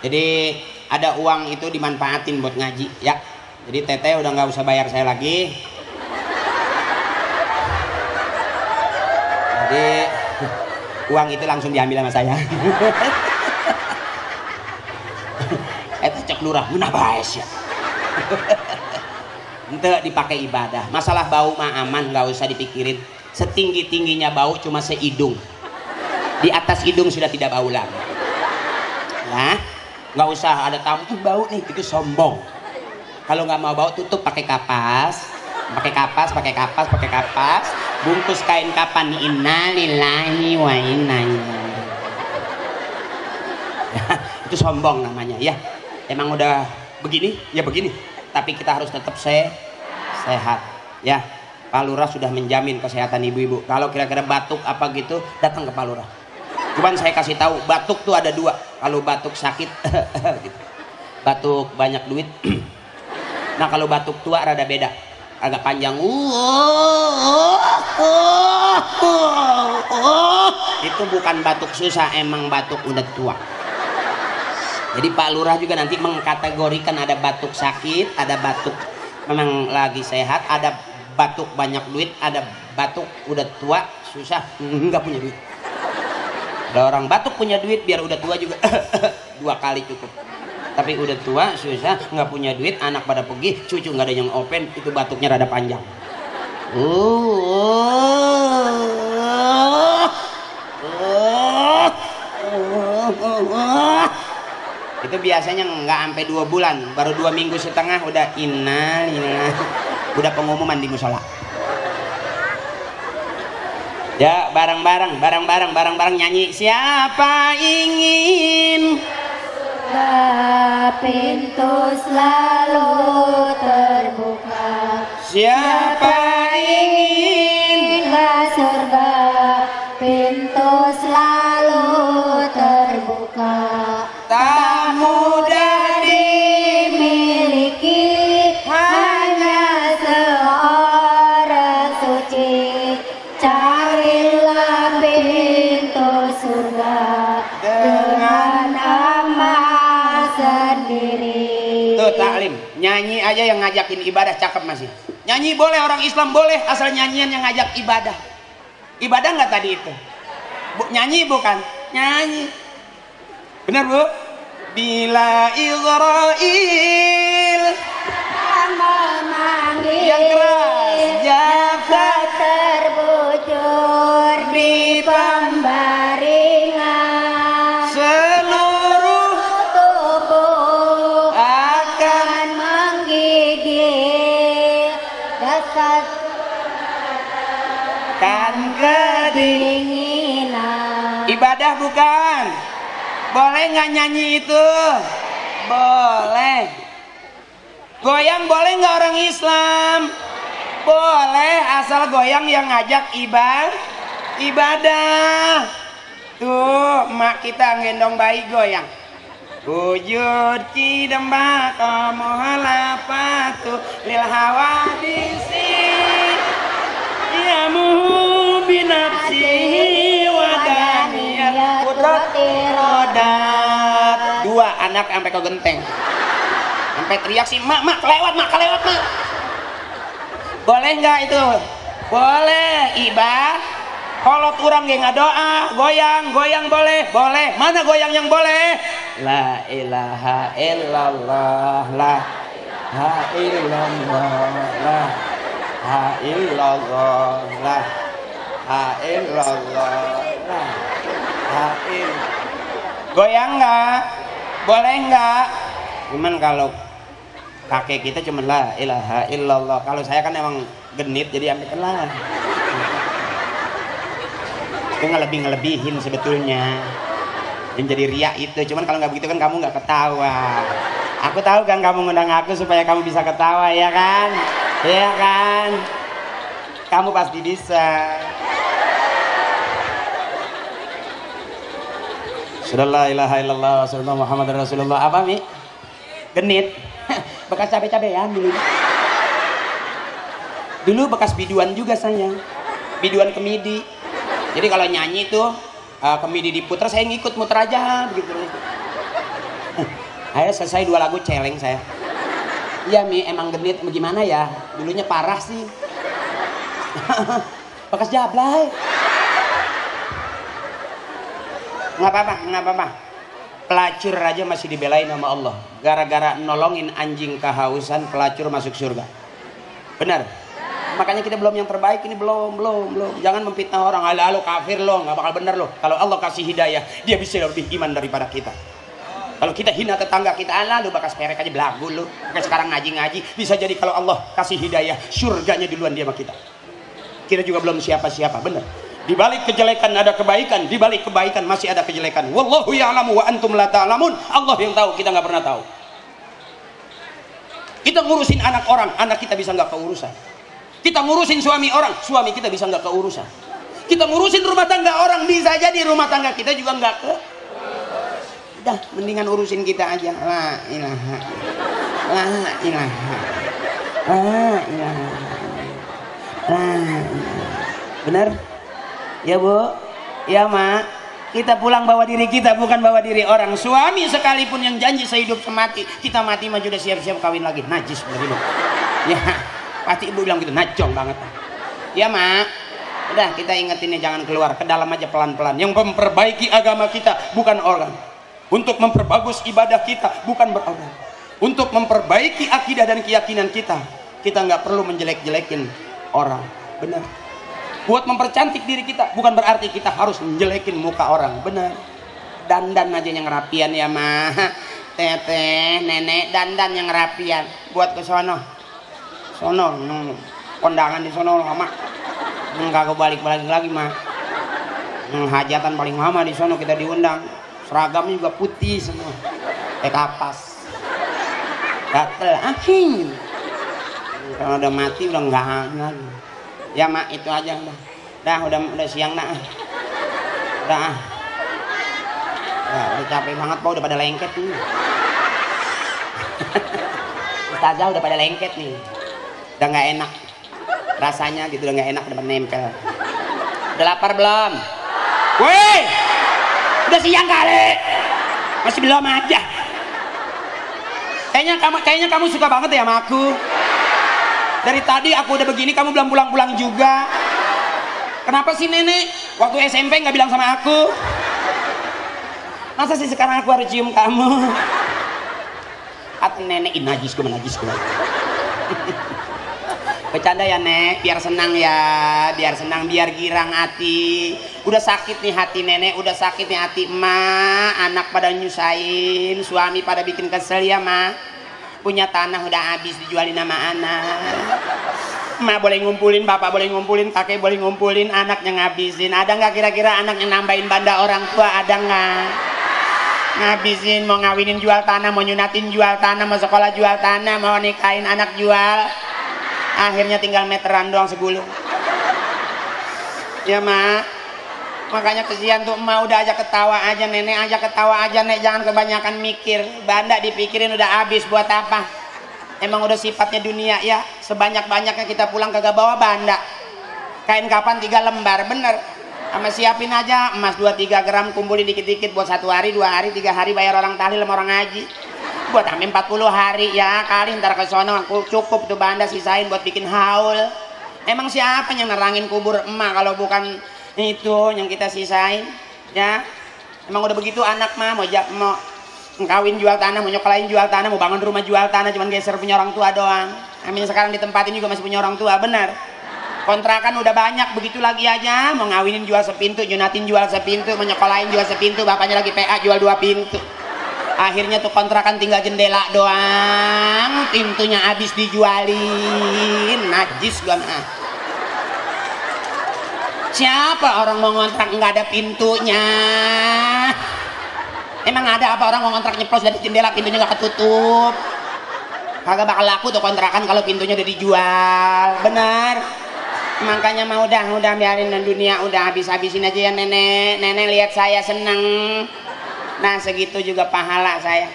Jadi ada uang itu dimanfaatin buat ngaji ya. Jadi teteh udah nggak usah bayar saya lagi. Jadi uang itu langsung diambil sama saya. Itu cek lurah, mana baes ya. Ente dipakai ibadah. Masalah bau mah aman, nggak usah dipikirin. Setinggi-tingginya bau cuma seidung. Di atas hidung sudah tidak bau lagi. Nah, nggak usah ada tamu bau nih, itu sombong. Kalau nggak mau bau tutup pakai kapas. Bungkus kain kapan, innalillahi wa inna ilaihi. Itu sombong namanya ya. Emang udah begini ya begini, tapi kita harus tetap sehat ya. Pak Lurah sudah menjamin kesehatan ibu-ibu. Kalau kira-kira batuk apa gitu, datang ke Pak Lurah. Cuman saya kasih tahu, batuk tuh ada dua. Kalau batuk sakit gitu. Batuk banyak duit. Nah kalau batuk tua rada beda, agak panjang. Itu bukan batuk susah, emang batuk udah tua. Jadi Pak Lurah juga nanti mengkategorikan ada batuk sakit, ada batuk memang lagi sehat, ada batuk banyak duit, ada batuk udah tua susah nggak punya duit. Ada orang batuk punya duit biar udah tua juga 2 kali cukup. Tapi udah tua susah nggak punya duit, anak pada pergi, cucu nggak ada yang open, itu batuknya rada panjang. Itu biasanya nggak sampai 2 bulan, baru 2 minggu setengah udah innalillahi, udah pengumuman di musola. Ya bareng-bareng nyanyi. Siapa ingin pintu selalu terbuka. Siapa ingin surga, pintu selalu terbuka. tak mudah Dimiliki hanya seorang suci. Carilah pintu surga dengan amal sendiri. Tuh taklim, nyanyi aja yang ngajakin ibadah cakep masih. Nyanyi boleh, orang Islam boleh, asal nyanyian yang ngajak ibadah. Ibadah nggak tadi itu? Nyanyi bukan? Nyanyi. Benar bu? Bila Israel Memanggil yang keras jagat terbujur di pembaringan. seluruh Tubuh akan menggigil dekat kan keding. dinginan. Ibadah bukan? Boleh nggak nyanyi itu? Boleh. Goyang boleh nggak orang Islam? Boleh, asal goyang yang ngajak ibadah. Tuh, mak kita ngendong bayi goyang. Wujud cidemba kamu halapatu lil hawadisi yamuhu binafsihi wadaniyat kudrati rodat 2 anak sampai ke genteng, sampai teriak sih, mak kelewat mak. Boleh nggak itu? Boleh, Ibah. Kalau turang ge ngadoa, goyang boleh. Mana goyang yang boleh? La ilaha illallah, la ilaha illallah, la ilaha illallah, la ilaha illallah, la ilaha illallah. Goyang nggak? Boleh nggak? Cuman kalau kakek kita cuma la ilaha illallah. Kalau saya kan emang genit jadi ambil lah. Itu ngelebihin sebetulnya. Yang jadi riak itu. Cuman kalau nggak begitu kan kamu nggak ketawa. Aku tahu kan kamu ngundang aku supaya kamu bisa ketawa, ya kan? Ya kan? Kamu pasti bisa. Sallallahu ilaha illallah sallallahu Muhammad Rasulullah. Apa Mi? Genit. Bekas cabe-cabean dulu. Dulu bekas biduan juga saya. Biduan kemidi. Jadi kalau nyanyi tuh kemidi diputer, saya ngikut muter aja begitu. Akhirnya selesai 2 lagu celeng saya. Iya Mi, emang genit gimana ya? Dulunya parah sih. Bekas jablay. Nggak apa-apa. Pelacur aja masih dibelain sama Allah. Gara-gara nolongin anjing kehausan, pelacur masuk surga. Benar? Makanya kita belum yang terbaik ini, belum. Jangan memfitnah orang. Halo kafir lo, nggak bakal bener lo. Kalau Allah kasih hidayah, dia bisa lebih iman daripada kita. Kalau kita hina tetangga kita, lu bakas perek aja belagu lu. Kayak sekarang ngaji, bisa jadi kalau Allah kasih hidayah, surganya duluan dia sama kita. Kita juga belum siapa-siapa, bener. Di balik kejelekan ada kebaikan, di balik kebaikan masih ada kejelekan. Wallahu ya'lamu wa antum la ta'lamun. Allah yang tahu, kita nggak pernah tahu. Kita ngurusin anak orang, anak kita bisa nggak keurusan. Kita ngurusin suami orang, suami kita bisa nggak keurusan. Kita ngurusin rumah tangga orang, bisa jadi rumah tangga kita juga nggak ke. Udah, mendingan urusin kita aja. La ilaha, la ilaha, la ilaha, la ilaha. Benar? Ya Bu, ya Mak. Kita pulang bawa diri kita, bukan bawa diri orang. Suami sekalipun yang janji sehidup semati, kita mati mah sudah siap-siap kawin lagi. Najis begitu. Ya. Pasti ibu bilang gitu, najong banget. Ya Mak, udah kita ingetin ya, jangan keluar, ke dalam aja pelan-pelan. Yang memperbaiki agama kita bukan orang. Untuk memperbagus ibadah kita bukan berorang. Untuk memperbaiki akidah dan keyakinan kita nggak perlu menjelek-jelekin orang. Benar. Buat mempercantik diri kita bukan berarti kita harus menjelekin muka orang. Benar. Dandan aja yang rapian ya Mak. Teteh, nenek, dandan yang rapian. Buat ke sono. Kondangan di sono lama. Enggak balik lagi mah. Hajatan paling lama di sono kita diundang. Seragamnya juga putih semua. Kapas. Gatel anjing. Kalau udah mati udah enggak lagi. Ya Mak, itu aja udah. Udah siang dah. Udah. Udah capek banget Pak, udah pada lengket nih. Ustazah udah pada lengket nih. Udah nggak enak rasanya gitu, udah nggak enak, udah menempel. Udah lapar belum? Woi, udah siang kali, masih belum aja. Kayaknya kamu suka banget ya sama aku. Dari tadi aku udah begini, kamu belum pulang-pulang juga. Kenapa sih nenek? Waktu SMP nggak bilang sama aku. Masa sih sekarang aku harus cium kamu? At nenek najis gue. Bercanda ya Nek, biar senang ya, biar girang hati. Udah sakit nih hati nenek, udah sakit nih hati emak. Anak pada nyusahin, suami pada bikin kesel ya Ma. Punya tanah udah habis dijualin sama anak. Emak boleh ngumpulin, bapak boleh ngumpulin, kakek boleh ngumpulin, anak yang ngabisin. Ada nggak kira-kira anak yang nambahin banda orang tua, ada nggak? Ngabisin, mau ngawinin jual tanah, mau nyunatin jual tanah, mau sekolah jual tanah, mau nikahin anak jual. Akhirnya tinggal meteran doang segulung. Ya Mak, makanya kesian tuh emak, udah aja ketawa aja, nenek aja ketawa aja, Nek, jangan kebanyakan mikir. Banda dipikirin udah habis, buat apa? Emang udah sifatnya dunia ya, sebanyak-banyaknya kita pulang kagak bawa banda. Kain kapan 3 lembar, bener. Sama siapin aja emas 2-3 gram, kumpulin dikit-dikit buat 1 hari, 2 hari, 3 hari bayar orang tahlil sama orang ngaji. Buat sampai 40 hari ya kali, ntar ke sono aku cukup tuh banda sisain buat bikin haul. Emang siapa yang nerangin kubur emak kalau bukan itu yang kita sisain ya? Emang udah begitu anak mah mau kawin jual tanah, mau nyoklain jual tanah, mau bangun rumah jual tanah, cuman geser punya orang tua doang. Amin, sekarang ditempatin juga masih punya orang tua, benar. Kontrakan udah banyak, begitu lagi aja mau ngawinin jual sepintu, Junatin jual sepintu, mau nyokolain jual sepintu, bapaknya lagi PA jual 2 pintu. Akhirnya tuh kontrakan tinggal jendela doang, pintunya habis dijualin, najis gua mah. Siapa orang mau ngontrak nggak ada pintunya? Emang ada apa orang mau ngontrak nyeplos dari jendela pintunya nggak ketutup? Kagak bakal laku tuh kontrakan kalau pintunya udah dijual, benar. Makanya mah udah biarin dunia, udah habisin aja ya nenek lihat saya seneng. Nah segitu juga pahala saya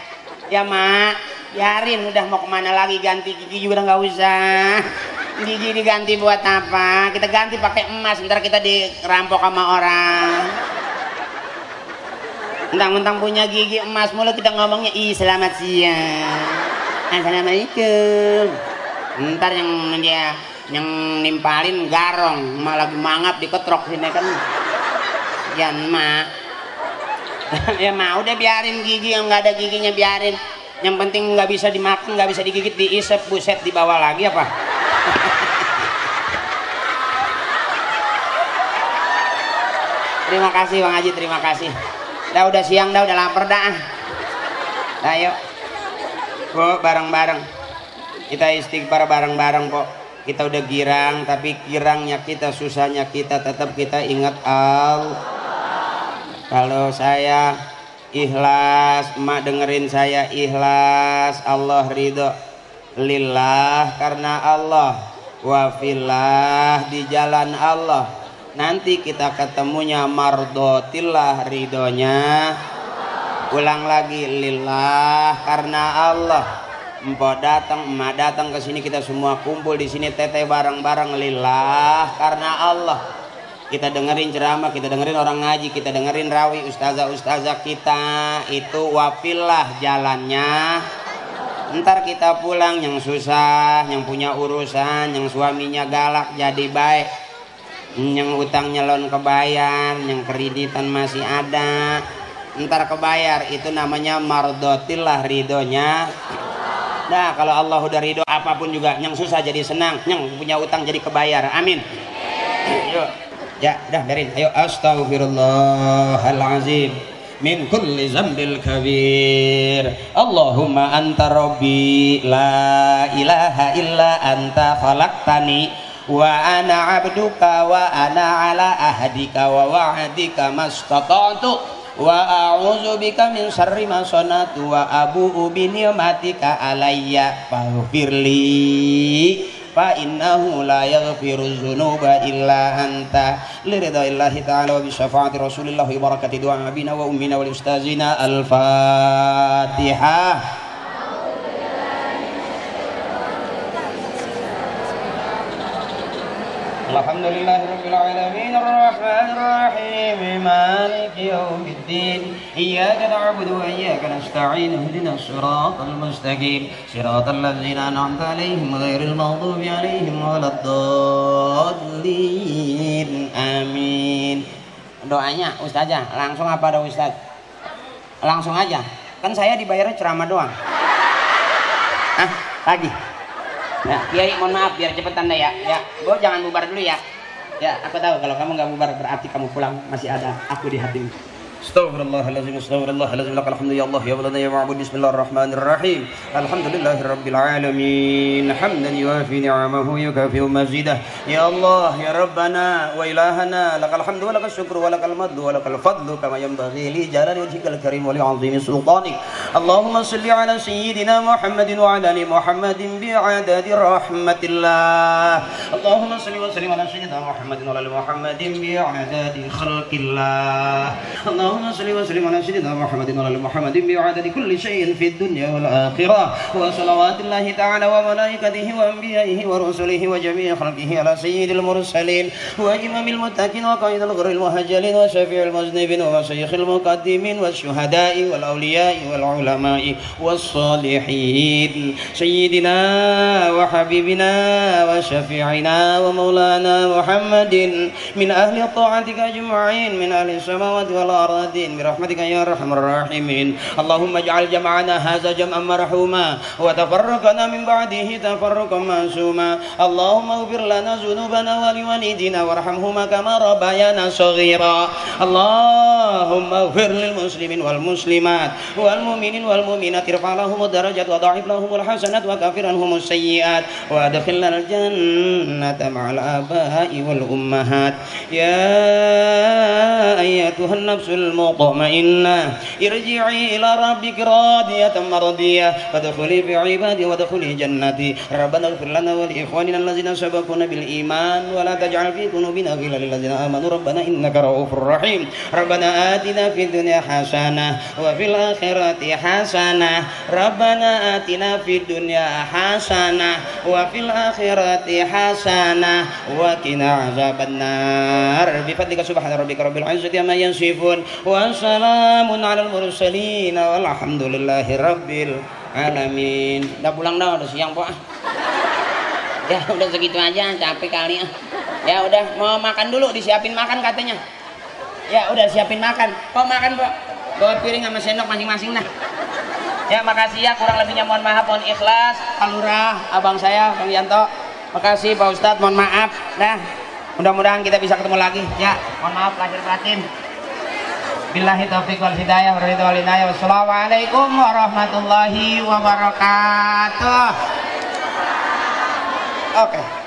ya mak, biarin udah mau kemana lagi, ganti gigi juga nggak usah. Gigi diganti buat apa? Kita ganti pakai emas, ntar kita dirampok sama orang. Mentang-mentang punya gigi emas mulu kita ngomongnya selamat siang, assalamualaikum. Ntar yang nimpalin garong, malah lagi mangap diketrok sini kan. Ya mak ya mak udah biarin gigi yang nggak ada giginya biarin, yang penting nggak bisa dimakan, nggak bisa digigit, diisep, buset dibawa lagi apa. Terima kasih Bang Haji, terima kasih. Udah siang dah, udah lapar dah. Ayo kok bareng-bareng kita istighfar bareng-bareng kok. Kita udah girang, tapi girangnya kita, susahnya kita, tetap kita ingat Allah. Kalau saya ikhlas, emak dengerin saya ikhlas, Allah ridho, lillah karena Allah, wafillah di jalan Allah. Nanti kita ketemunya mardotillah, ridhonya. Ulang lagi, lillah karena Allah. Empok datang, emak datang ke sini, kita semua kumpul di sini teteh bareng-bareng, lillah karena Allah. Kita dengerin ceramah, kita dengerin orang ngaji, kita dengerin rawi ustazah kita, itu wafillah jalannya. Ntar kita pulang yang susah, yang punya urusan, yang suaminya galak jadi baik, yang utang nyelon kebayar, yang kreditan masih ada, ntar kebayar, itu namanya mardotillah, ridhonya. Nah kalau Allah udah ridho apapun juga, yang susah jadi senang, yang punya utang jadi kebayar, amin. Yuk ya udah biarin, ayo astaghfirullahalazim min kulli zambil kabir. Allahumma anta rabbi la ilaha illa anta khalaqtani wa ana abduka wa ana ala ahdika wa wa'dika mastata'tu wa a'udzu bika min syarri ma sanatu wa abu'u bi ni'matika alayya faghfirli fa innahu la yaghfiru dzunuba illa anta liridaillahi ta'ala wa bi syafaati rasulillah wa barakati du'a nabina wa ummina wal ustazina. Al-Fatihah. Alhamdulillahirabbil alamin arrahmanir rahim maliki yaumiddin iyyaka na'budu wa iyyaka nasta'in ihdinas siratal mustaqim siratal ladzina an'amta 'alaihim ghairil maghdubi 'alaihim waladdallin. Amin. Doanya ustazah langsung apa ada ustaz? Langsung aja. Kan saya dibayarnya ceramah doang. Lagi. Ya, Kiai mohon maaf biar cepetan deh ya. Ya, Bo jangan bubar dulu ya. Ya, aku tahu kalau kamu nggak bubar berarti kamu pulang masih ada aku di hatimu. Astaghfirullahaladzim, astaghfirullahaladzim, lakal hamdu ya Allah ya walana ya ma'bud. Bismillahirrahmanirrahim. Alhamdulillahirabbil alamin. Hamdan yuwafi ni'amahu yukafi'u mazidah. Ya Allah ya Rabbana wa ilahana, lakal hamdu wa lakal syukru wa lakal maddu wa lakal fadlu kama yanbaghi li jalali wajhikal karim wa li 'azimi sultanik. Allahumma shalli ala sayyidina Muhammadin wa ala ali Muhammadin bi'adadi rahmatillah. Allahumma shalli wa sallim ala sayyidina Muhammadin wa ala ali Muhammadin bi'adadi khalqillah. Allahumma اللهم صل وسلم على سيدنا محمد وعلى ال محمد بعدد كل شيء في الدنيا والآخرة وصلوات الله تعالى وملائكته وأنبيائه ورسله وجميع خلقه على سيد المرسلين وإمام المتقين وقائد الغر المهجلين وشفيع المذنبين وشيخ المقدمين والشهداء والأولياء والعلماء والصالحين سيدنا وحبيبنا وشفيعنا ومولانا محمد من أهل طاعتك أجمعين من أهل السماوات والأرضين برحمتك يا أرحم الراحمين اللهم اجعل جمعنا هذا جمعا مرحوما وتفرقنا من بعده تفرقا معصوما اللهم اغفر لنا ذنوبنا ولوالدينا وارحمهما كما ربيانا صغيرا اللهم اغفر للمسلمين والمسلمات والمؤمنين والمؤمنات ارفع لهم الدرجات وضاعف لهم الحسنات وكفر عنهم السيئات وادخلنا الجنة مع الآباء والأمهات يا أيتها النفس المطمئنة ارجعي إلى ربك راضية مرضية فادخلي في عبادي وادخلي جنتي ربنا اغفر لنا ولإخواننا الذين سبقونا بالإيمان ولا تجعل في قلوبنا غلا للذين آمنوا ربنا إنك رؤوف رحيم ربنا آتنا في الدنيا حسنة وفي الآخرة حسنة ربنا آتنا في الدنيا حسنة وفي الآخرة حسنة وقنا عذاب النار بفضلك سبحان ربك رب العزة عما يصفون وسلام على المرسلين والحمد لله رب العالمين. Udah pulang dah, udah siang Pak. Ya udah segitu aja, capek kali ya. Ya udah mau makan dulu, disiapin makan katanya. Ya udah siapin makan. Kok makan Pak? Bawa piring sama sendok masing-masing nah. Ya makasih ya, kurang lebihnya mohon maaf, mohon ikhlas. Pak Lurah, abang saya Bang Yanto. Makasih Pak Ustadz, mohon maaf. Dah. Mudah-mudahan kita bisa ketemu lagi. Ya, mohon maaf lahir batin. Billahi taufiq wal hidayah wal hidayah. Wassalamualaikum warahmatullahi wabarakatuh. Oke.